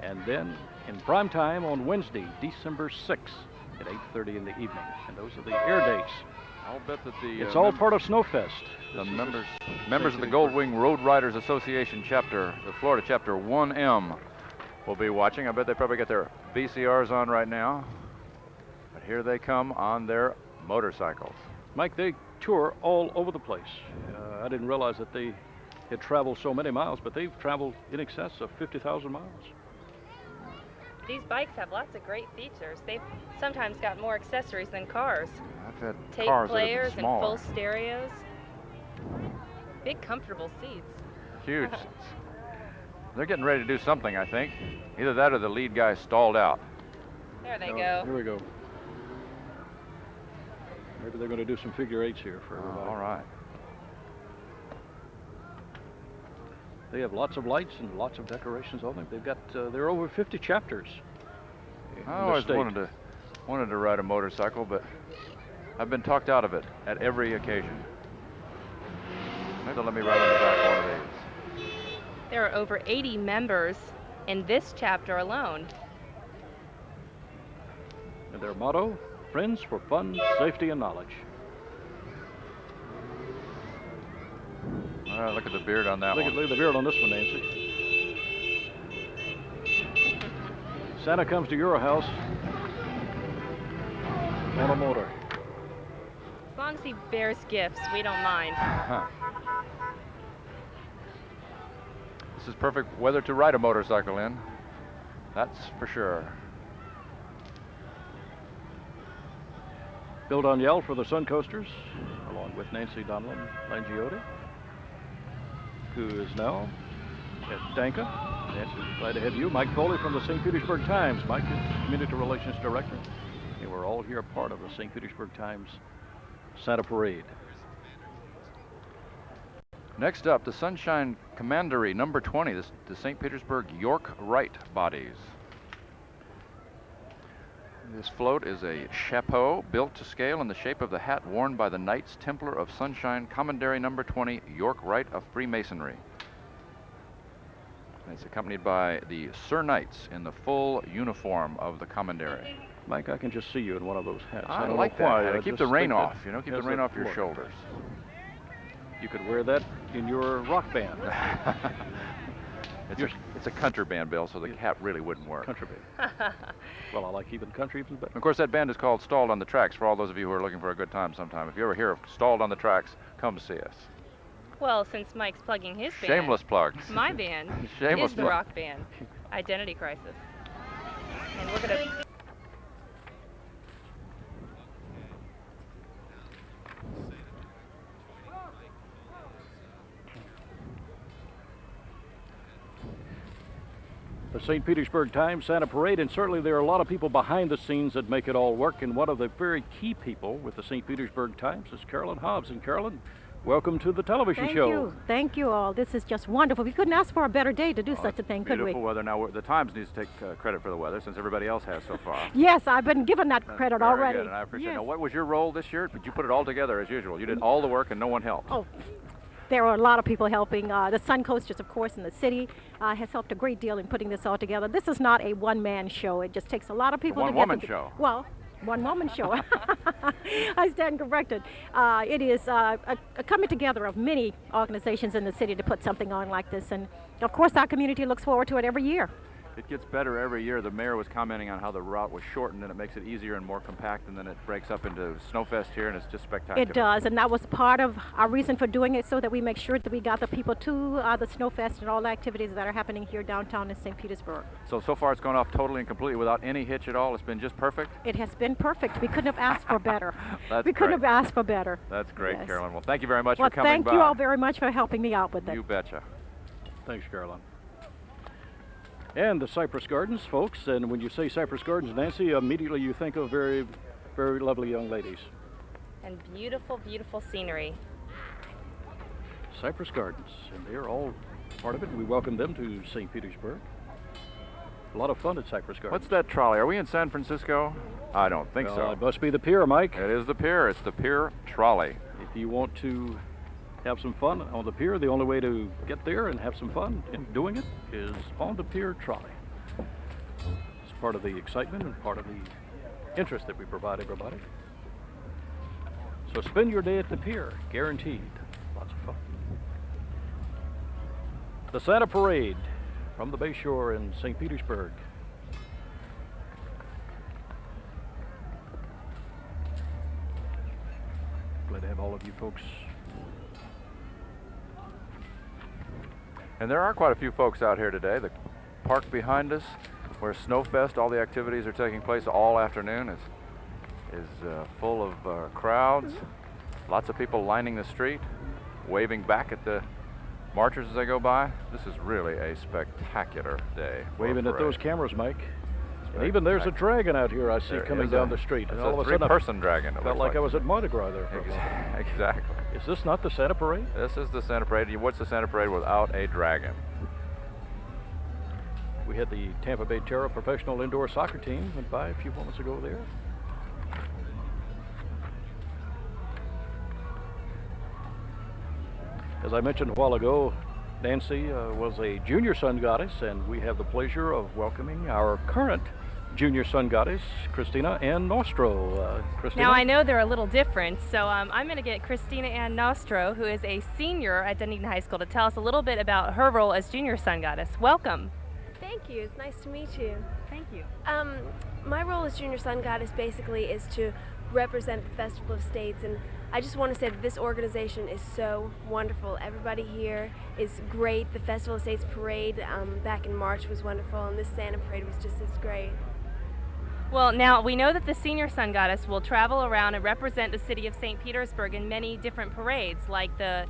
And then in prime time on Wednesday, December 6th at 8:30 in the evening. And those are the air dates. I'll bet that the It's all part of Snowfest. the This is members of the Gold Wing Road Riders Association chapter, the Florida chapter 1M, will be watching. I bet they probably got their VCRs on right now. But here they come on their motorcycles. Mike, they tour all over the place. I didn't realize that they had traveled so many miles, but they've traveled in excess of 50,000 miles. These bikes have lots of great features. They've sometimes got more accessories than cars. I've had Tape cars players that have been and smaller. full stereos. Big comfortable seats. Huge seats. They're getting ready to do something, I think. Either that or the lead guy stalled out. There they Oh, go. Here we go. Maybe they're going to do some figure eights here for everybody. All right. They have lots of lights and lots of decorations on them. They've got there are over 50 chapters. in I the always state. wanted to ride a motorcycle, but I've been talked out of it at every occasion. Maybe they'll let me ride on the back one of these. There are over 80 members in this chapter alone. And their motto: friends for fun, safety, and knowledge. All right, look at the beard on that Look one. at the beard on this one, Nancy. Santa comes to your house on a motor. As long as he bears gifts, we don't mind. This is perfect weather to ride a motorcycle in. That's for sure. Bill Danielle for the Sun Coasters, along with Nancy Donlin Langiotti, who is now at Danka. Nancy, glad to have you. Mike Foley from the St. Petersburg Times. Mike is Community Relations Director. And we're all here part of the St. Petersburg Times Santa Parade. Next up, the Sunshine Commandery number 20, the St. Petersburg York Wright bodies. This float is a chapeau built to scale in the shape of the hat worn by the Knights Templar of Sunshine, Commandery number 20, York Wright of Freemasonry. And it's accompanied by the Sir Knights in the full uniform of the Commandery. Mike, I can just see you in one of those hats. I don't like know why. that. I Keep just the rain think that off, you know, keep the has rain that off your look. shoulders. You could wear that in your rock band. It's a country band, Bill, so the hat really wouldn't work. Country band. Well, I like even country even better. Of course, that band is called Stalled on the Tracks for all those of you who are looking for a good time sometime. If you ever hear of Stalled on the Tracks, come see us. Well, since Mike's plugging his band, Shameless plugs. my band Shameless is the plug. rock band, Identity Crisis. And we're going to... The St. Petersburg Times Santa Parade, and certainly there are a lot of people behind the scenes that make it all work, and one of the very key people with the St. Petersburg Times is Carolyn Hobbs. And Carolyn, welcome to the television show. Thank you all. This is just wonderful. We couldn't ask for a better day to do such a thing, could we? Beautiful weather. Now, the Times needs to take credit for the weather since everybody else has so far. Yes, I've been given that credit Very already. good, and I appreciate it. Yes. Now, what was your role this year? Did you put it all together as usual? You did all the work and no one helped. Oh, there were a lot of people helping. The Sun Coasters, of course, in the city has helped a great deal in putting this all together. This is not a one-man show. It just takes a lot of people to get one-woman show. Well, one-woman show. I stand corrected. It is a coming together of many organizations in the city to put something on like this. And, of course, our community looks forward to it every year. It gets better every year. The mayor was commenting on how the route was shortened and it makes it easier and more compact, and then it breaks up into Snowfest here, and it's just spectacular. It does, and that was part of our reason for doing it, so that we make sure that we got the people to the Snowfest and all the activities that are happening here downtown in St. Petersburg. So far it's gone off totally and completely without any hitch at all. It's been just perfect. It has been perfect. We couldn't have asked for better. That's we couldn't great. have asked for better. That's great, Yes. Carolyn. Well, thank you very much Well, for coming thank by. you all very much for helping me out with it. You betcha. Thanks, Carolyn. And the Cypress Gardens, folks, and when you say Cypress Gardens, Nancy, immediately you think of very, very lovely young ladies. And beautiful, beautiful scenery. Cypress Gardens, and they're all part of it. We welcome them to St. Petersburg. A lot of fun at Cypress Gardens. What's that trolley? Are we in San Francisco? I don't think so. It must be the pier, Mike. It is the pier. It's the pier trolley. If you want to have some fun on the pier, the only way to get there and have some fun in doing it is on the pier trolley. It's part of the excitement and part of the interest that we provide everybody. So spend your day at the pier, guaranteed. Lots of fun. The Santa Parade from the Bay Shore in St. Petersburg. Glad to have all of you folks And there are quite a few folks out here today. The park behind us, where Snowfest, all the activities are taking place all afternoon, is full of crowds. Lots of people lining the street, waving back at the marchers as they go by. This is really a spectacular day. Waving at those cameras, Mike. And even there's a dragon out here I see coming down the street. It's And all a of a sudden, three-person dragon. I felt like I was at Mardi Gras there for a moment. Exactly. Is this not the Santa Parade? This is the Santa Parade. What's the Santa Parade without a dragon? We had the Tampa Bay Terra professional indoor soccer team went by a few moments ago there. As I mentioned a while ago, Nancy was a junior sun goddess, and we have the pleasure of welcoming our current junior sun goddess, Christina Ann Nostro. Christina? Now, I know they're a little different, so I'm going to get Christina Ann Nostro, who is a senior at Dunedin High School, to tell us a little bit about her role as junior sun goddess. Welcome. Thank you. It's nice to meet you. Thank you. My role as Junior Sun Goddess basically is to represent the Festival of States, and I just want to say that this organization is so wonderful. Everybody here is great. The Festival of States parade back in March was wonderful, and this Santa Parade was just as great. Well, now we know that the senior sun goddess will travel around and represent the city of St. Petersburg in many different parades, like the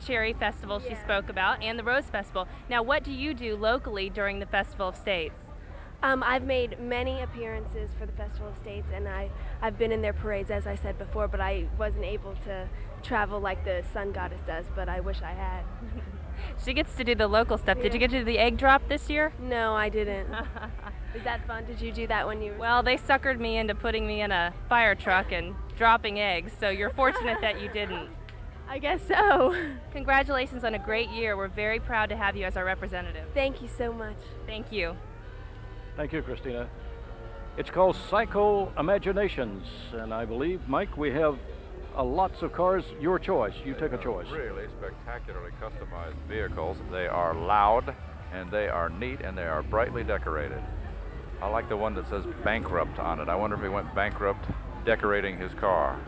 Cherry Festival she spoke about and the Rose Festival. Now, what do you do locally during the Festival of States? I've made many appearances for the Festival of States, and I've been in their parades, as I said before, but I wasn't able to travel like the Sun Goddess does, but I wish I had. She gets to do the local stuff. Did you get to do the egg drop this year? No, I didn't. Is that fun? Did you do that when you were... Well, they suckered me into putting me in a fire truck and dropping eggs, so you're fortunate that you didn't. I guess so. Congratulations on a great year. We're very proud to have you as our representative. Thank you so much. Thank you. Thank you, Christina. It's called Psycho Imaginations, and I believe, Mike, we have lots of cars. Your choice. You take a choice. Really spectacularly customized vehicles. They are loud, and they are neat, and they are brightly decorated. I like the one that says bankrupt on it. I wonder if he went bankrupt decorating his car.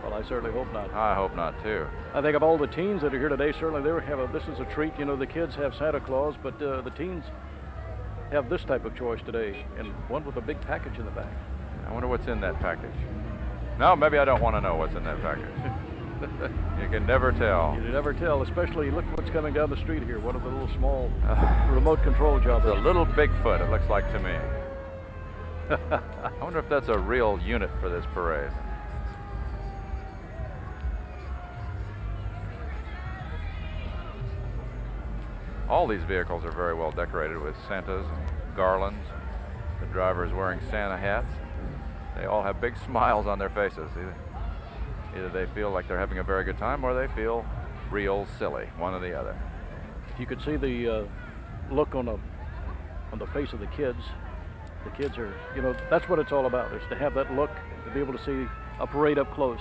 Well, I certainly hope not. I hope not, too. I think of all the teens that are here today, certainly they have this is a treat. You know, the kids have Santa Claus, but the teens have this type of choice today, and one with a big package in the back. I wonder what's in that package. No, maybe I don't want to know what's in that package. You can never tell. You never tell, especially look what's coming down the street here. One of the little small remote control jobs. It's a little Bigfoot, it looks like to me. I wonder if that's a real unit for this parade. All these vehicles are very well decorated with Santas and garlands. The driver is wearing Santa hats. They all have big smiles on their faces. Either they feel like they're having a very good time or they feel real silly, one or the other. You could see the look on the face of the kids. The kids are, you know, that's what it's all about, is to have that look, to be able to see a parade up close.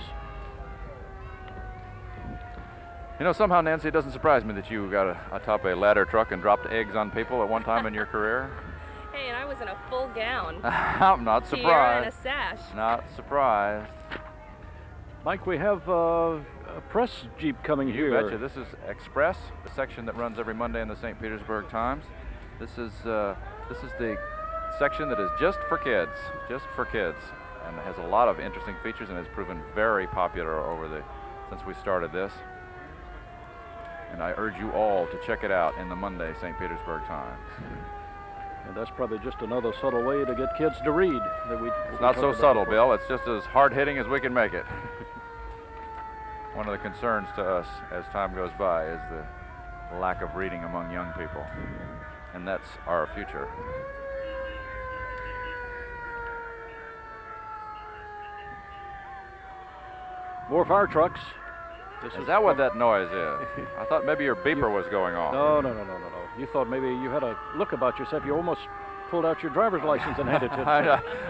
You know, somehow, Nancy, it doesn't surprise me that you got atop a ladder truck and dropped eggs on people at one time in your career. Hey, and I was in a full gown. I'm not surprised. Tiara and a sash. Not surprised. Mike, we have a press jeep coming You here. betcha. This is Express, the section that runs every Monday in the St. Petersburg Times. This is the section that is just for kids, and it has a lot of interesting features and has proven very popular since we started this. And I urge you all to check it out in the Monday St. Petersburg Times. And that's probably just another subtle way to get kids to read. It's not so subtle, Bill. It's just as hard-hitting as we can make it. One of the concerns to us as time goes by is the lack of reading among young people. And that's our future. More fire trucks. Is that what that noise is? I thought maybe your beeper was going off. No. You thought maybe you had a look about yourself. You almost pulled out your driver's license and handed it to me.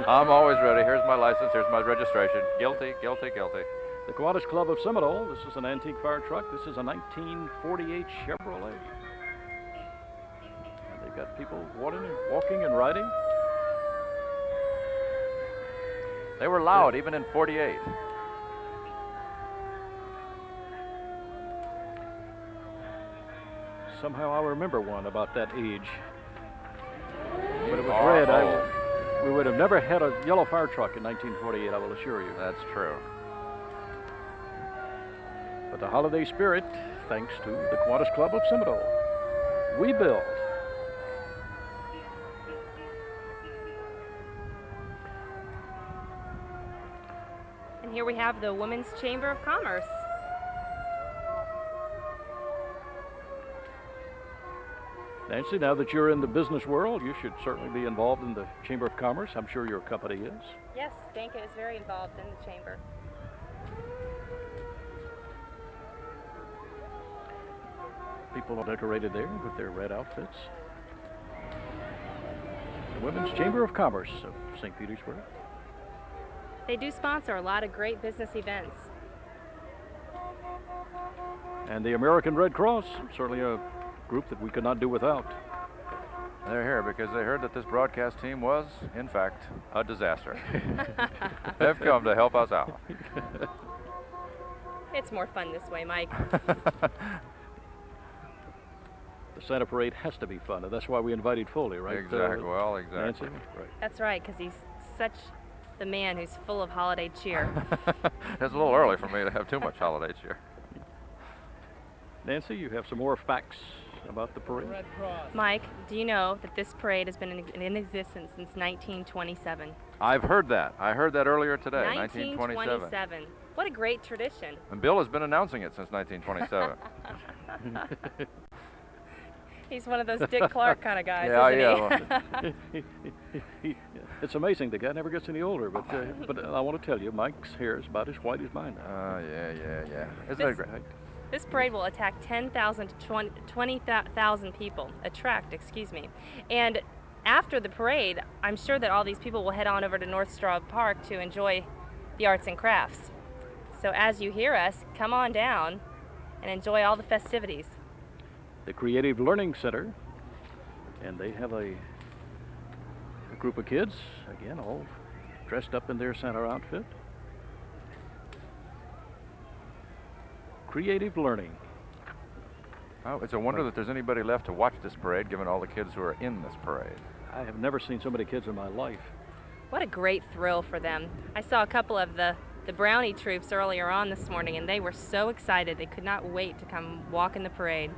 I'm always ready. Here's my license. Here's my registration. Guilty, guilty, guilty. The Kiwanis Club of Seminole. This is an antique fire truck. This is a 1948 Chevrolet. And they've got people walking and riding. They were loud even in 48. Somehow I remember one about that age. But it was Oh. red. We would have never had a yellow fire truck in 1948, I will assure you. That's true. But the holiday spirit, thanks to the Kiwanis Club of Seminole, we build. And here we have the Women's Chamber of Commerce. Nancy, now that you're in the business world, you should certainly be involved in the Chamber of Commerce. I'm sure your company is. Yes, Danka is very involved in the chamber. People are decorated there with their red outfits. The Women's Chamber of Commerce of St. Petersburg. They do sponsor a lot of great business events. And the American Red Cross, certainly a group that we could not do without. They're here because they heard that this broadcast team was, in fact, a disaster. They've come to help us out. It's more fun this way, Mike. The Santa Parade has to be fun, and that's why we invited Foley, right? Exactly. Well, exactly. Nancy? Right. That's right, because he's such the man who's full of holiday cheer. It's a little early for me to have too much holiday cheer. Nancy, you have some more facts about the parade? Mike, do you know that this parade has been in existence since 1927? I've heard that. I heard that earlier today, 1927. What a great tradition. And Bill has been announcing it since 1927. He's one of those Dick Clark kind of guys, isn't he? It's amazing. The guy never gets any older, but I want to tell you, Mike's hair is about as white as mine now. Yeah. Isn't that great? This parade will attract 10,000 to 20,000 people. And after the parade, I'm sure that all these people will head on over to North Straw Park to enjoy the arts and crafts. So as you hear us, come on down and enjoy all the festivities. The Creative Learning Center, and they have a group of kids, again, all dressed up in their Santa outfit. Creative learning. Oh, it's a wonder that there's anybody left to watch this parade, given all the kids who are in this parade. I have never seen so many kids in my life. What a great thrill for them. I saw a couple of the Brownie troops earlier on this morning, and they were so excited. They could not wait to come walk in the parade.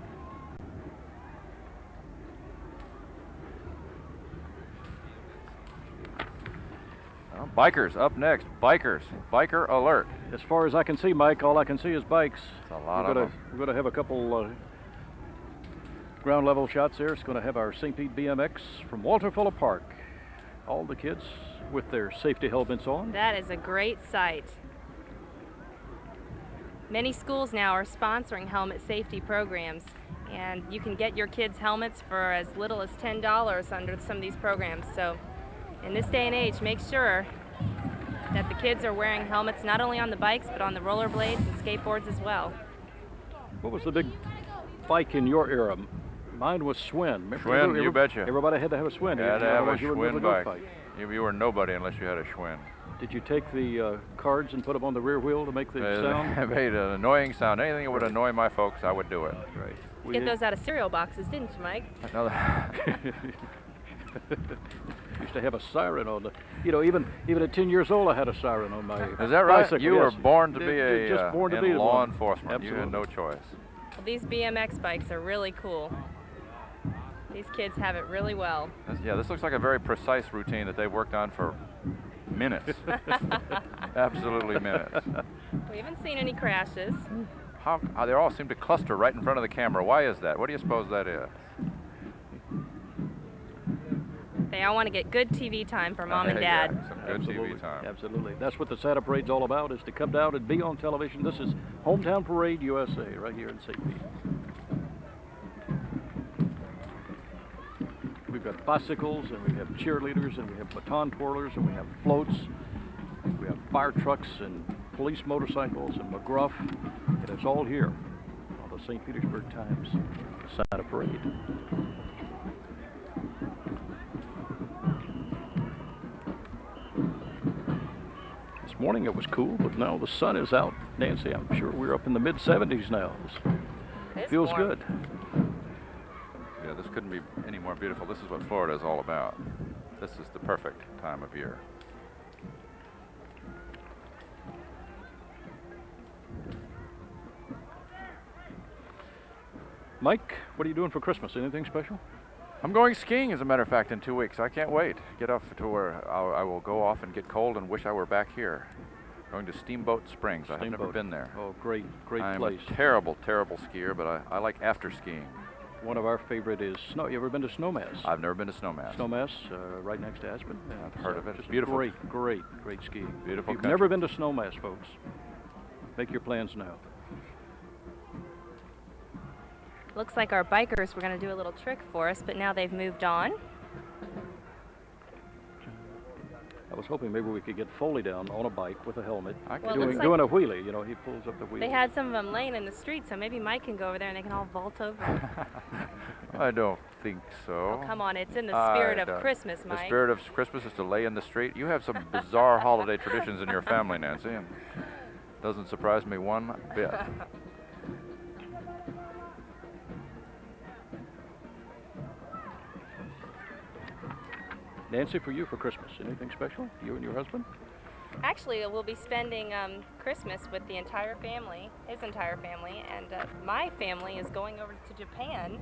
Well, bikers up next. Bikers. Biker alert. As far as I can see, Mike, all I can see is bikes. It's a lot of them. We're going to have a couple ground level shots there. It's going to have our St. Pete BMX from Walter Fuller Park. All the kids with their safety helmets on. That is a great sight. Many schools now are sponsoring helmet safety programs, and you can get your kids helmets for as little as $10 under some of these programs. So in this day and age, make sure that the kids are wearing helmets not only on the bikes, but on the rollerblades and skateboards as well. What was the big bike in your era? Mine was Schwinn. Schwinn, you betcha. Everybody had to have a Schwinn. You had to have a otherwise you wouldn't Schwinn be able to bike. fight. You were nobody unless you had a Schwinn. Did you take the cards and put them on the rear wheel to make the sound? It made an annoying sound. Anything that would annoy my folks, I would do it. Right. You get those out of cereal boxes, didn't you, Mike? Used to have a siren on the, even at 10 years old, I had a siren on my Is that right? bicycle. You were Yes. born to be Just born to be in law one. enforcement. Absolutely. You had no choice. Well, these BMX bikes are really cool. These kids have it really well. This looks like a very precise routine that they worked on for minutes. Absolutely minutes. We haven't seen any crashes. How they all seem to cluster right in front of the camera. Why is that? What do you suppose that is? They all want to get good TV time for mom and dad. Yeah, some good TV time. Absolutely. That's what the Santa Parade's all about, is to come down and be on television. This is Hometown Parade USA right here in St. Pete. We've got bicycles, and we have cheerleaders, and we have baton twirlers, and we have floats. We have fire trucks and police motorcycles and McGruff. And it's all here on the St. Petersburg Times Santa Parade. This morning it was cool, but now the sun is out. Nancy, I'm sure we're up in the mid-70s now. It feels warm. good. this couldn't be any more beautiful. This is what Florida is all about. This is the perfect time of year. Mike, what are you doing for Christmas? Anything special? I'm going skiing, as a matter of fact, in 2 weeks. I can't wait. Get off to where I will go off and get cold and wish I were back here. Going to Steamboat Springs. I have never been there. Oh, great I'm place. a terrible skier, but I like after skiing. One of our favorite is Snow. You ever been to Snowmass? I've never been to Snowmass. Snowmass, right next to Aspen. I've heard of it. It's Just beautiful. Great skiing. Beautiful If you've country. never been to Snowmass, folks, make your plans now. Looks like our bikers were going to do a little trick for us, but now they've moved on. I was hoping maybe we could get Foley down on a bike with a helmet, Well, it doing looks doing a wheelie. You know, he pulls up the wheelie. They had some of them laying in the street, so maybe Mike can go over there and they can all vault over. I don't think so. Oh, come on, it's in the spirit of don't. Christmas, The Mike. spirit of Christmas is to lay in the street. You have some bizarre holiday traditions in your family, Nancy, and doesn't surprise me one bit. Nancy, for you for Christmas, anything special? You and your husband? Actually, we'll be spending Christmas with the entire family, his entire family, and my family is going over to Japan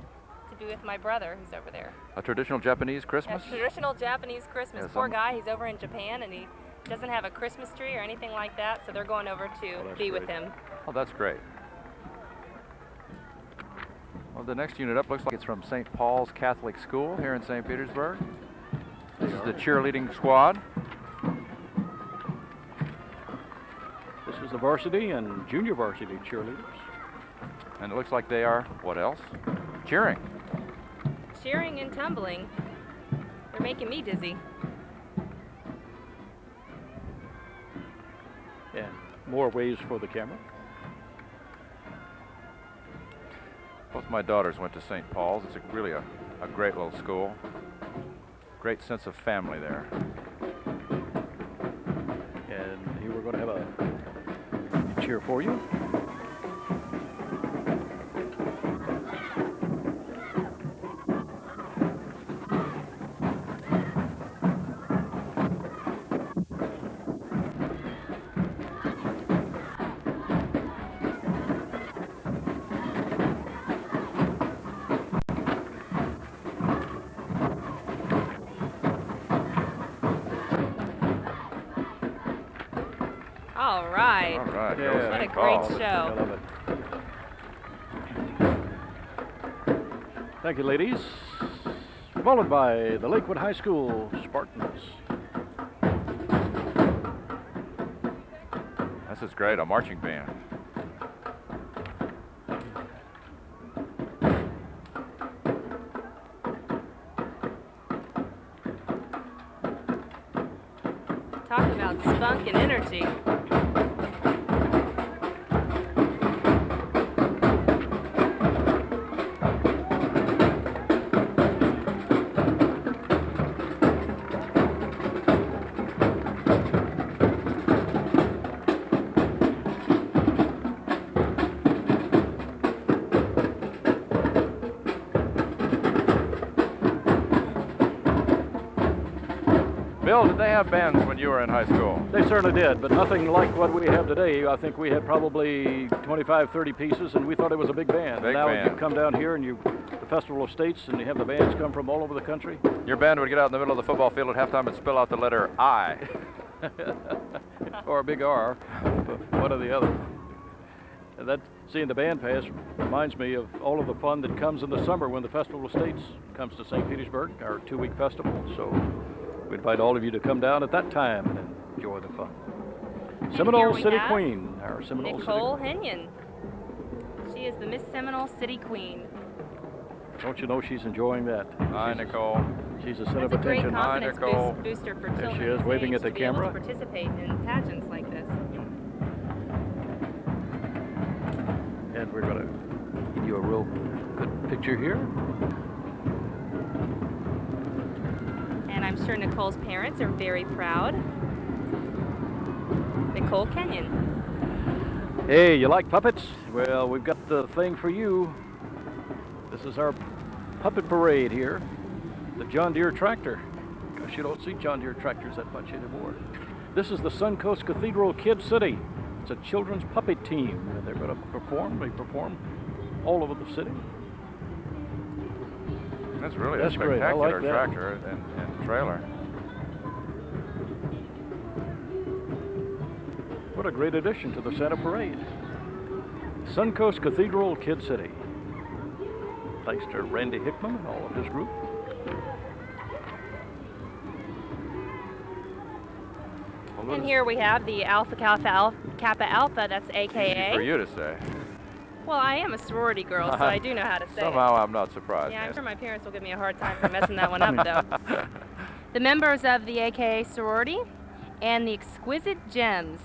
to be with my brother who's over there. A traditional Japanese Christmas? A traditional Japanese Christmas. Yes, Poor guy, he's over in Japan and he doesn't have a Christmas tree or anything like that, so they're going over to be with him. Oh, that's great. Well, the next unit up looks like it's from St. Paul's Catholic School here in St. Petersburg. This is the cheerleading squad. This is the varsity and junior varsity cheerleaders. And it looks like they are, what else? Cheering. Cheering and tumbling. They're making me dizzy. And more ways for the camera. Both my daughters went to St. Paul's. It's really a great little school. Great sense of family there. And here we're going to have a cheer for you. All right. All right. Yeah. go What a St. great Paul's. I show. love it. Thank you, ladies. Followed by the Lakewood High School Spartans. This is great, a marching band. Talk about spunk and energy. Bill, did they have bands when you were in high school? They certainly did, but nothing like what we have today. I think we had probably 25, 30 pieces, and we thought it was a big band. Big now band. you come down here and the Festival of States, and you have the bands come from all over the country. Your band would get out in the middle of the football field at halftime and spell out the letter I. Or a big R, one or the other. And that, seeing the band pass reminds me of all of the fun that comes in the summer when the Festival of States comes to St. Petersburg, our 2-week festival. So we invite all of you to come down at that time and enjoy the fun. here Seminole we City have Queen, our Seminole Nicole City Kinyoun. She is the Miss Seminole City Queen. Queen. Don't you know she's enjoying that? Hi, Nicole. She's a center That's of a great attention. confidence Nicole. booster for There children. she is, this waving age at the to be able camera. to participate in pageants like this. And we're going to give you a real good picture here. And I'm sure Nicole's parents are very proud. Nicole Kinyoun. Hey, you like puppets? Well, we've got the thing for you. This is our puppet parade here. The John Deere tractor. Gosh, you don't see John Deere tractors that much anymore. This is the Suncoast Cathedral Kid City. It's a children's puppet team, and they're going to perform. They perform all over the city. That's really That's a great. I like spectacular that. tractor and trailer. What a great addition to the Santa Parade. Suncoast Cathedral Kid City. Thanks to Randy Hickman and all of his group. And here we have the Alpha Kappa Alpha, that's Easy AKA. for you to say. Well, I am a sorority girl, so I do know how to say Somehow I'm not surprised. it. Yeah, I'm Nancy. sure my parents will give me a hard time for messing that one up, though. The members of the AKA sorority and the Exquisite Gems.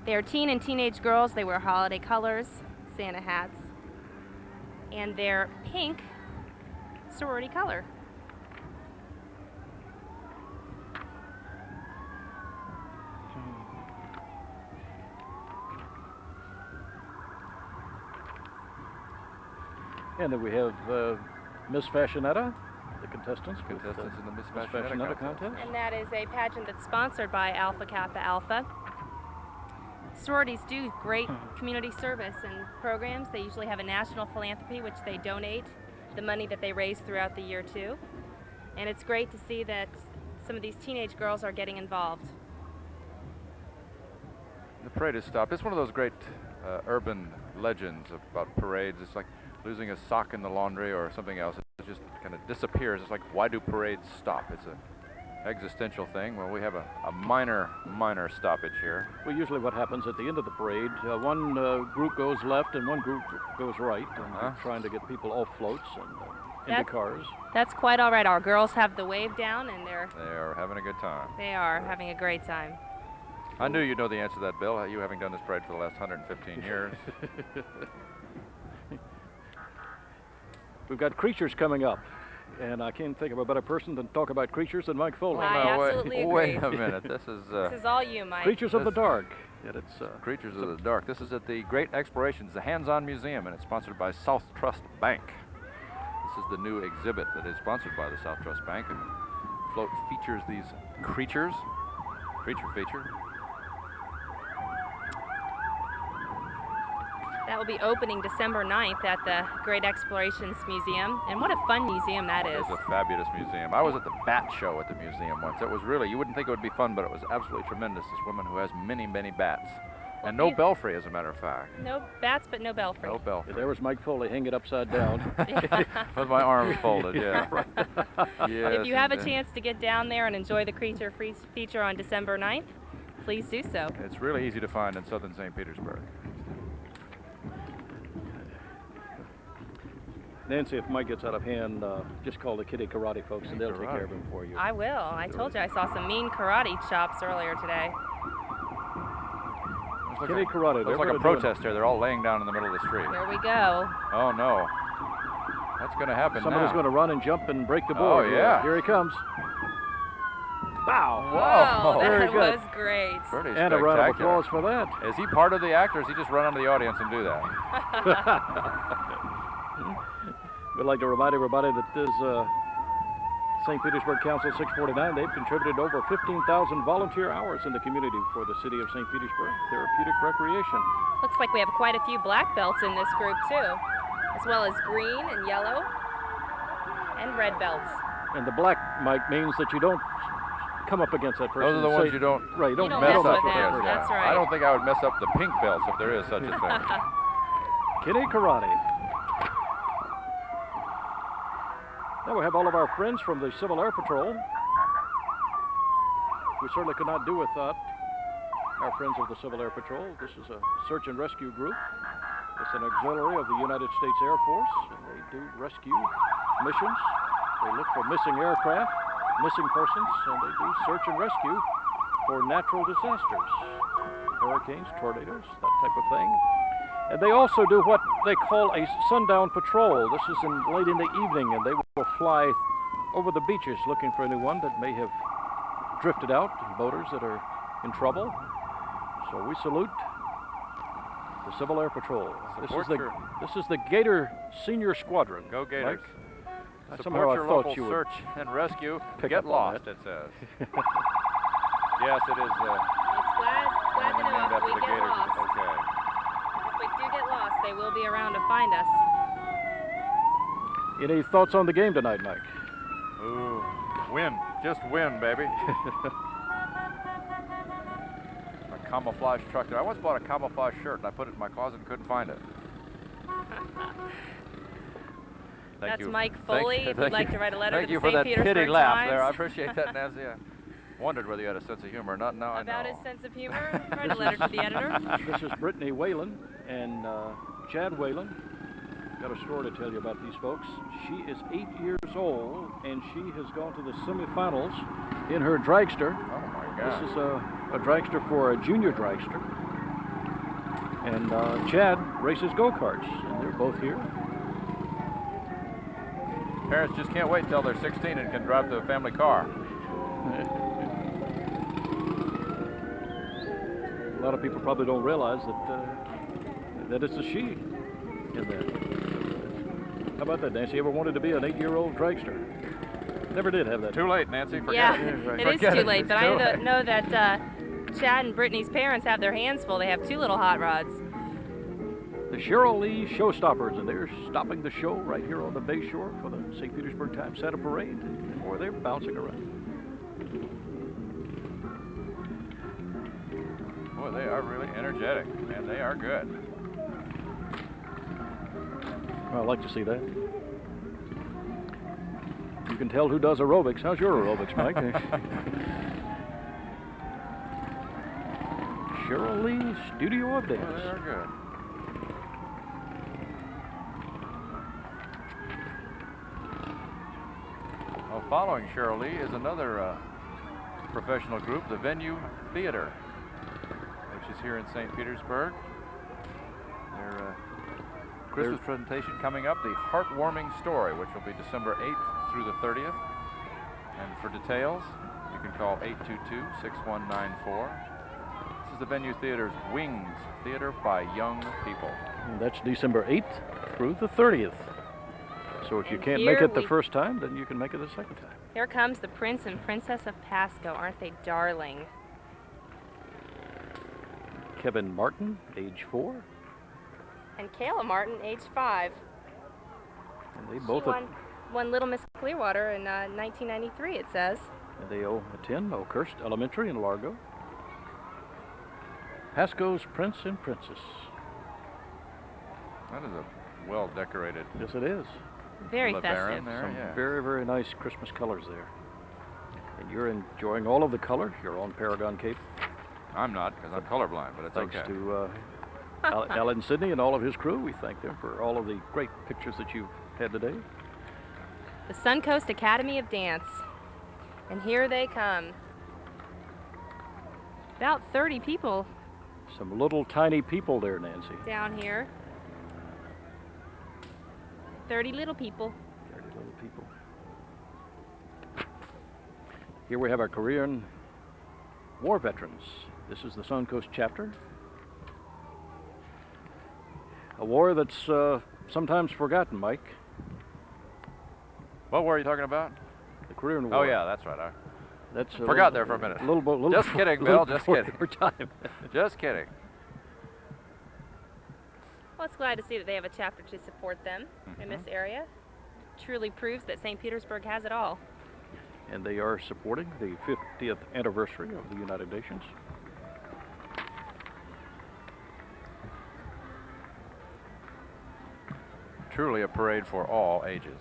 They are teen and teenage girls. They wear holiday colors, Santa hats, and their pink sorority color. And then we have Miss Fashionetta, the contestants in the Miss Fashionetta Fashionetta contest. contest. And that is a pageant that's sponsored by Alpha Kappa Alpha. Sororities do great community service and programs. They usually have a national philanthropy, which they donate the money that they raise throughout the year to. And it's great to see that some of these teenage girls are getting involved. The parade has stopped. It's one of those great urban legends about parades. It's like losing a sock in the laundry or something else. It just kind of disappears. It's like, why do parades stop? It's an existential thing. Well, we have a minor stoppage here. Well, usually what happens at the end of the parade, one group goes left and one group goes right, and they're trying to get people off floats and into cars. That's quite all right. Our girls have the wave down, and They are having a good time. they are having a great time. I knew you'd know the answer to that, Bill, you having done this parade for the last 115 years. We've got creatures coming up, and I can't think of a better person to talk about creatures than Mike Foley. I absolutely wait agree. a minute. This is This is all you, Mike. Creatures of the Dark. And it's Creatures of the Dark. This is at the Great Explorations, the hands-on museum, and it's sponsored by South Trust Bank. This is the new exhibit that is sponsored by the South Trust Bank, and the float features these creature feature. That will be opening December 9th at the Great Explorations Museum. And what a fun museum that is. It's a fabulous museum. I was at the bat show at the museum once. It was really, you wouldn't think it would be fun, but it was absolutely tremendous. This woman who has many, many bats. And no belfry, as a matter of fact. No bats, but no belfry. No belfry. there was Mike Foley hanging upside down. With my arms folded, yeah. Yes, If you have a indeed. chance to get down there and enjoy the creature feature on December 9th, please do so. It's really easy to find in southern St. Petersburg. Nancy, if Mike gets out of hand, just call the Kitty Karate folks and they'll take care of him for you. I will. I told you I saw some mean karate chops earlier today. Kitty Karate. Looks like a protest here. They're all laying down in the middle of the street. Here we go. Oh, no. What's going to happen Somebody's now? going to run and jump and break the board. Oh, yeah. Here he comes. Bow. Wow, Very that good. was great. Pretty And a round of spectacular. applause for that. Is he part of the act, or does he just run onto the audience and do that? We'd like to remind everybody that this St. Petersburg Council 649, they've contributed over 15,000 volunteer hours in the community for the city of St. Petersburg therapeutic recreation. Looks like we have quite a few black belts in this group too, as well as green and yellow and red belts. And the black, Mike, means that you don't come up against that person. Those are the and ones say- you don't, Right, you don't mess mess up with with. them. those, That's yeah. right. I don't think I would mess up the pink belts if there is such a thing. Kitty Karate. Now we have all of our friends from the Civil Air Patrol. We certainly could not do without our friends of the Civil Air Patrol. This is a search and rescue group. It's an auxiliary of the United States Air Force, and they do rescue missions. They look for missing aircraft, missing persons, and they do search and rescue for natural disasters, hurricanes, tornadoes, that type of thing. And they also do what they call a sundown patrol. This is late in the evening, and they will fly over the beaches looking for anyone that may have drifted out, boaters that are in trouble. So we salute the Civil Air Patrol. This is the Gator Senior Squadron. Go Gators. Mike. Somehow I Support your thought local you would search and rescue. pick Get up on lost, that. it says. Yes, it is. It's glad to know named if after we the get Gators. lost. Okay. If we do get lost, they will be around to find us. Any thoughts on the game tonight, Mike? Ooh, win. Just win, baby. A camouflage truck there. I once bought a camouflage shirt and I put it in my closet and couldn't find it. Thank That's you. Mike Foley. If you'd like to write a letter Thank to you the for that St. Petersburg pity laugh Times. there. I appreciate that, Nancy. I wondered whether you had a sense of humor or not. Now I know. About his sense of humor. Write a letter to the editor. This is Brittany Whalen and Chad Whalen. Got a story to tell you about these folks. She is 8 years old and she has gone to the semifinals in her dragster. Oh my God. This is a dragster for a junior dragster. And Chad races go-karts, and they're both here. Parents just can't wait until they're 16 and can drive the family car. A lot of people probably don't realize that it's a she in there. How about that, Nancy? Ever wanted to be an 8-year-old dragster? Never did have that. Too late, Nancy. Forget Yeah, it. it is Forget too late, but It's too I late. know that Chad and Brittany's parents have their hands full. They have 2 little hot rods. The Cheryl Lee Showstoppers, and they're stopping the show right here on the Bay Shore for the St. Petersburg Times Santa Parade. And boy, they're bouncing around. Boy, they are really energetic, and they are good. Well, I'd like to see that. You can tell who does aerobics. How's your aerobics, Mike? Cheryl Lee Studio Boy, Updates. they are good. Well, following Cheryl Lee is another professional group, the Venue Theater, which is here in St. Petersburg. Their Christmas presentation coming up, The Heartwarming Story, which will be December 8th through the 30th. And for details, you can call 822-6194. This is the Venue Theater's Wings Theater by Young People. And that's December 8th through the 30th. So if you And can't make here it the we- first time, then you can make it the second time. Here comes the Prince and Princess of Pasco. Aren't they darling? Kevin Martin, age 4. And Kayla Martin, age 5. And they She both won Little Miss Clearwater in 1993, it says. and they attend Oakhurst Elementary in Largo. Pasco's Prince and Princess. That is a well-decorated Yes, it is. Very LeBaron festive. there, Some yeah. very, very nice Christmas colors there. And you're enjoying all of the colors. You're on Paragon Cape. I'm not, because I'm colorblind, but it's Thanks okay. to Alan Sidney and all of his crew. We thank them for all of the great pictures that you've had today. The Suncoast Academy of Dance. And here they come. About 30 people Some little tiny people there, Nancy. down here. 30 little people. 30 little people. Here we have our Korean war veterans. This is the Suncoast chapter. A war that's sometimes forgotten, Mike. What war are you talking about? The Korean War. Oh, yeah, that's right. That's Forgot there for a minute. Just kidding, Bill, just kidding. Your time. Just kidding. Well, it's glad to see that they have a chapter to support them in this area. Truly proves that St. Petersburg has it all. And they are supporting the 50th anniversary of the United Nations. Truly a parade for all ages.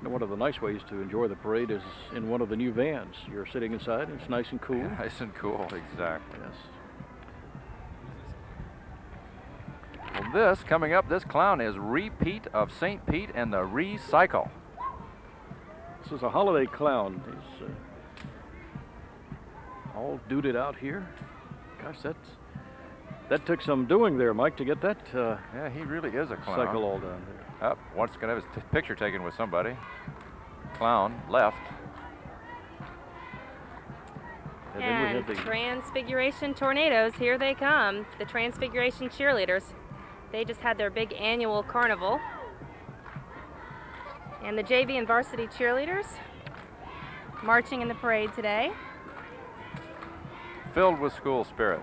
And one of the nice ways to enjoy the parade is in one of the new vans. You're sitting inside, and it's nice and cool. Nice and cool, exactly. Yes. Well, this, coming up, this clown is Repeat of St. Pete and the Recycle. This is a holiday clown. He's all duded out here. Gosh, that took some doing there, Mike, to get that Yeah, he really is a clown. cycle all down there. Up, once going to have his picture taken with somebody. Clown, left. And then we And have the Transfiguration Tornadoes, here they come. The Transfiguration Cheerleaders. They just had their big annual carnival. And the JV and varsity cheerleaders marching in the parade today. Filled with school spirit.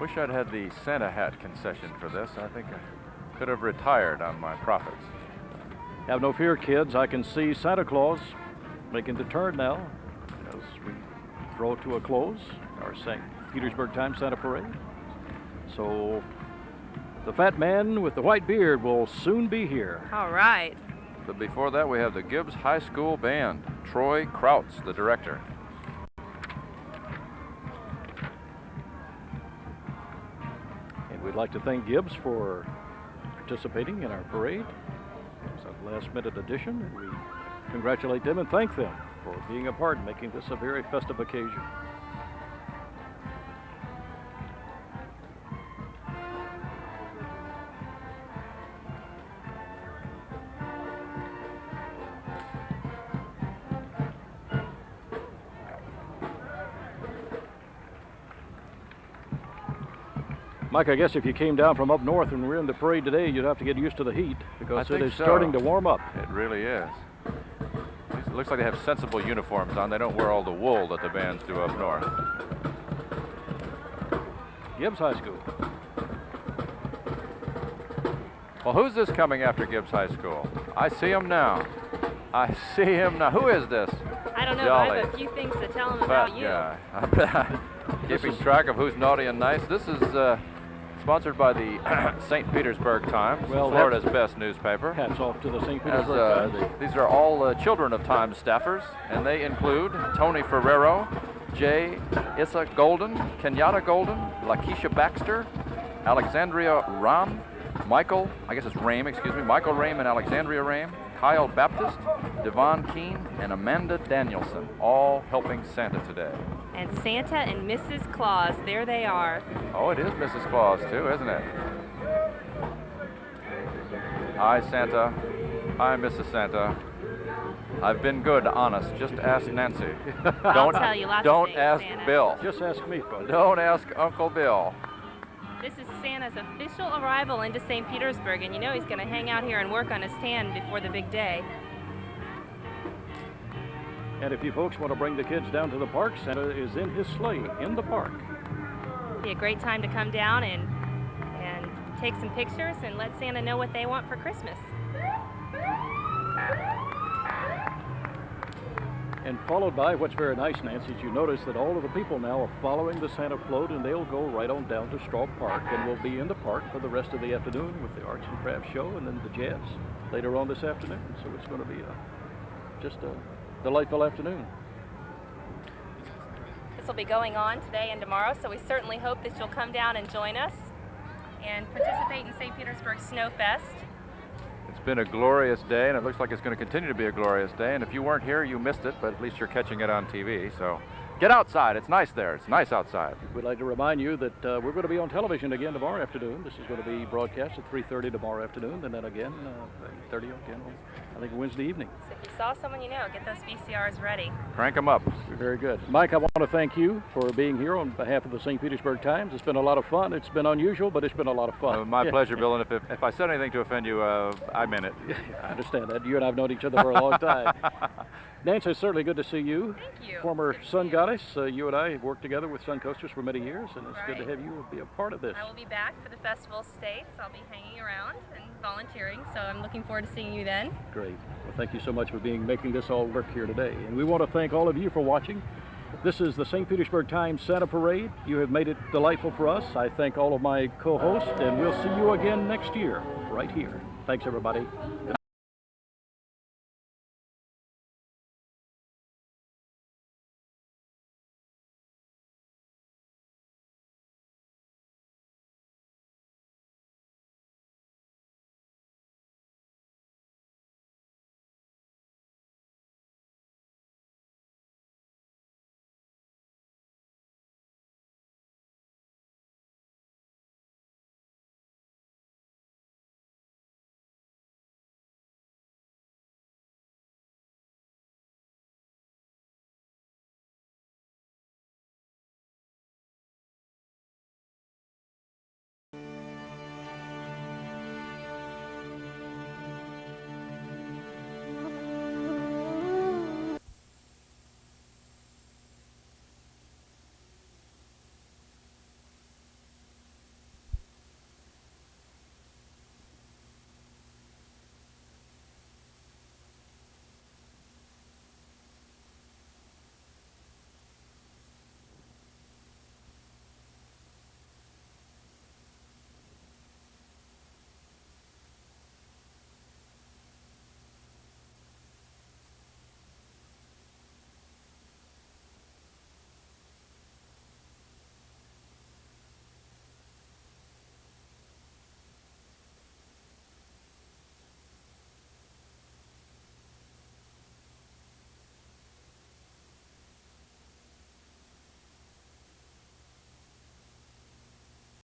Wish I'd had the Santa hat concession for this. I think I could have retired on my profits. Have no fear, kids. I can see Santa Claus making the turn now as we draw to a close our St. Petersburg Times Santa Parade. So the fat man with the white beard will soon be here. All right. But before that, we have the Gibbs High School Band. Troy Krautz, the director. And we'd like to thank Gibbs for participating in our parade. It's a last-minute addition, and we congratulate them and thank them for being a part in making this a very festive occasion. Mike, I guess if you came down from up north and were in the parade today, you'd have to get used to the heat because it is starting to warm up. It really is. It looks like they have sensible uniforms on. They don't wear all the wool that the bands do up north. Gibbs High School. Well, who's this coming after Gibbs High School? I see him now. I see him now. Who is this? I don't know, but I have a few things to tell him Fat about you. guy. Keeping track of who's naughty and nice. This is sponsored by the St. Petersburg Times, Well, Florida's best newspaper. Hats off to the St. Petersburg Times. These are all children of Times staffers, and they include Tony Ferrero, Jay Issa Golden, Kenyatta Golden, Lakeisha Baxter, Alexandria Ram, Michael, I guess it's Rame, excuse me, Michael Rame and Alexandria Rame, Kyle Baptist, Devon Keene, and Amanda Danielson, all helping Santa today. And Santa and Mrs. Claus, there they are. Oh, it is Mrs. Claus, too, isn't it? Hi, Santa. Hi, Mrs. Santa. I've been good, honest. Just ask Nancy. I'll tell you lots of don't things, ask Santa. Bill. Just ask me, folks. Don't ask Uncle Bill. This is Santa's official arrival into St. Petersburg, and you know he's going to hang out here and work on his tan before the big day. And if you folks want to bring the kids down to the park, Santa is in his sleigh in the park. Be a great time to come down and take some pictures and let Santa know what they want for Christmas. And followed by what's very nice, Nancy, is you notice that all of the people now are following the Santa float, and they'll go right on down to Straub Park, and we'll be in the park for the rest of the afternoon with the arts and crafts show and then the jazz later on this afternoon. So it's going to be just a delightful afternoon. This will be going on today and tomorrow, so we certainly hope that you'll come down and join us and participate in St. Petersburg Snow Fest. It's been a glorious day, and it looks like it's going to continue to be a glorious day. And if you weren't here, you missed it, but at least you're catching it on TV. So get outside. It's nice there. It's nice outside. We'd like to remind you that we're going to be on television again tomorrow afternoon. This is going to be broadcast at 3:30 tomorrow afternoon, and then again 8:30 again on, I think, Wednesday evening. So if you saw someone you know, get those VCRs ready. Crank them up. Very good. Mike, I want to thank you for being here on behalf of the St. Petersburg Times. It's been a lot of fun. It's been unusual, but it's been a lot of fun. My pleasure, Bill. And if I said anything to offend you, I meant it. I understand that. You and I have known each other for a long time. Nancy, it's certainly good to see you. Thank you. Former Sun Goddess. You and I have worked together with Sun Coasters for many years, and it's good to have you be a part of this. I will be back for the festival states. I'll be hanging around and volunteering, so I'm looking forward to seeing you then. Great. Well, thank you so much for making this all work here today. And we want to thank all of you for watching. This is the St. Petersburg Times Santa Parade. You have made it delightful for us. I thank all of my co-hosts, and we'll see you again next year, right here. Thanks, everybody.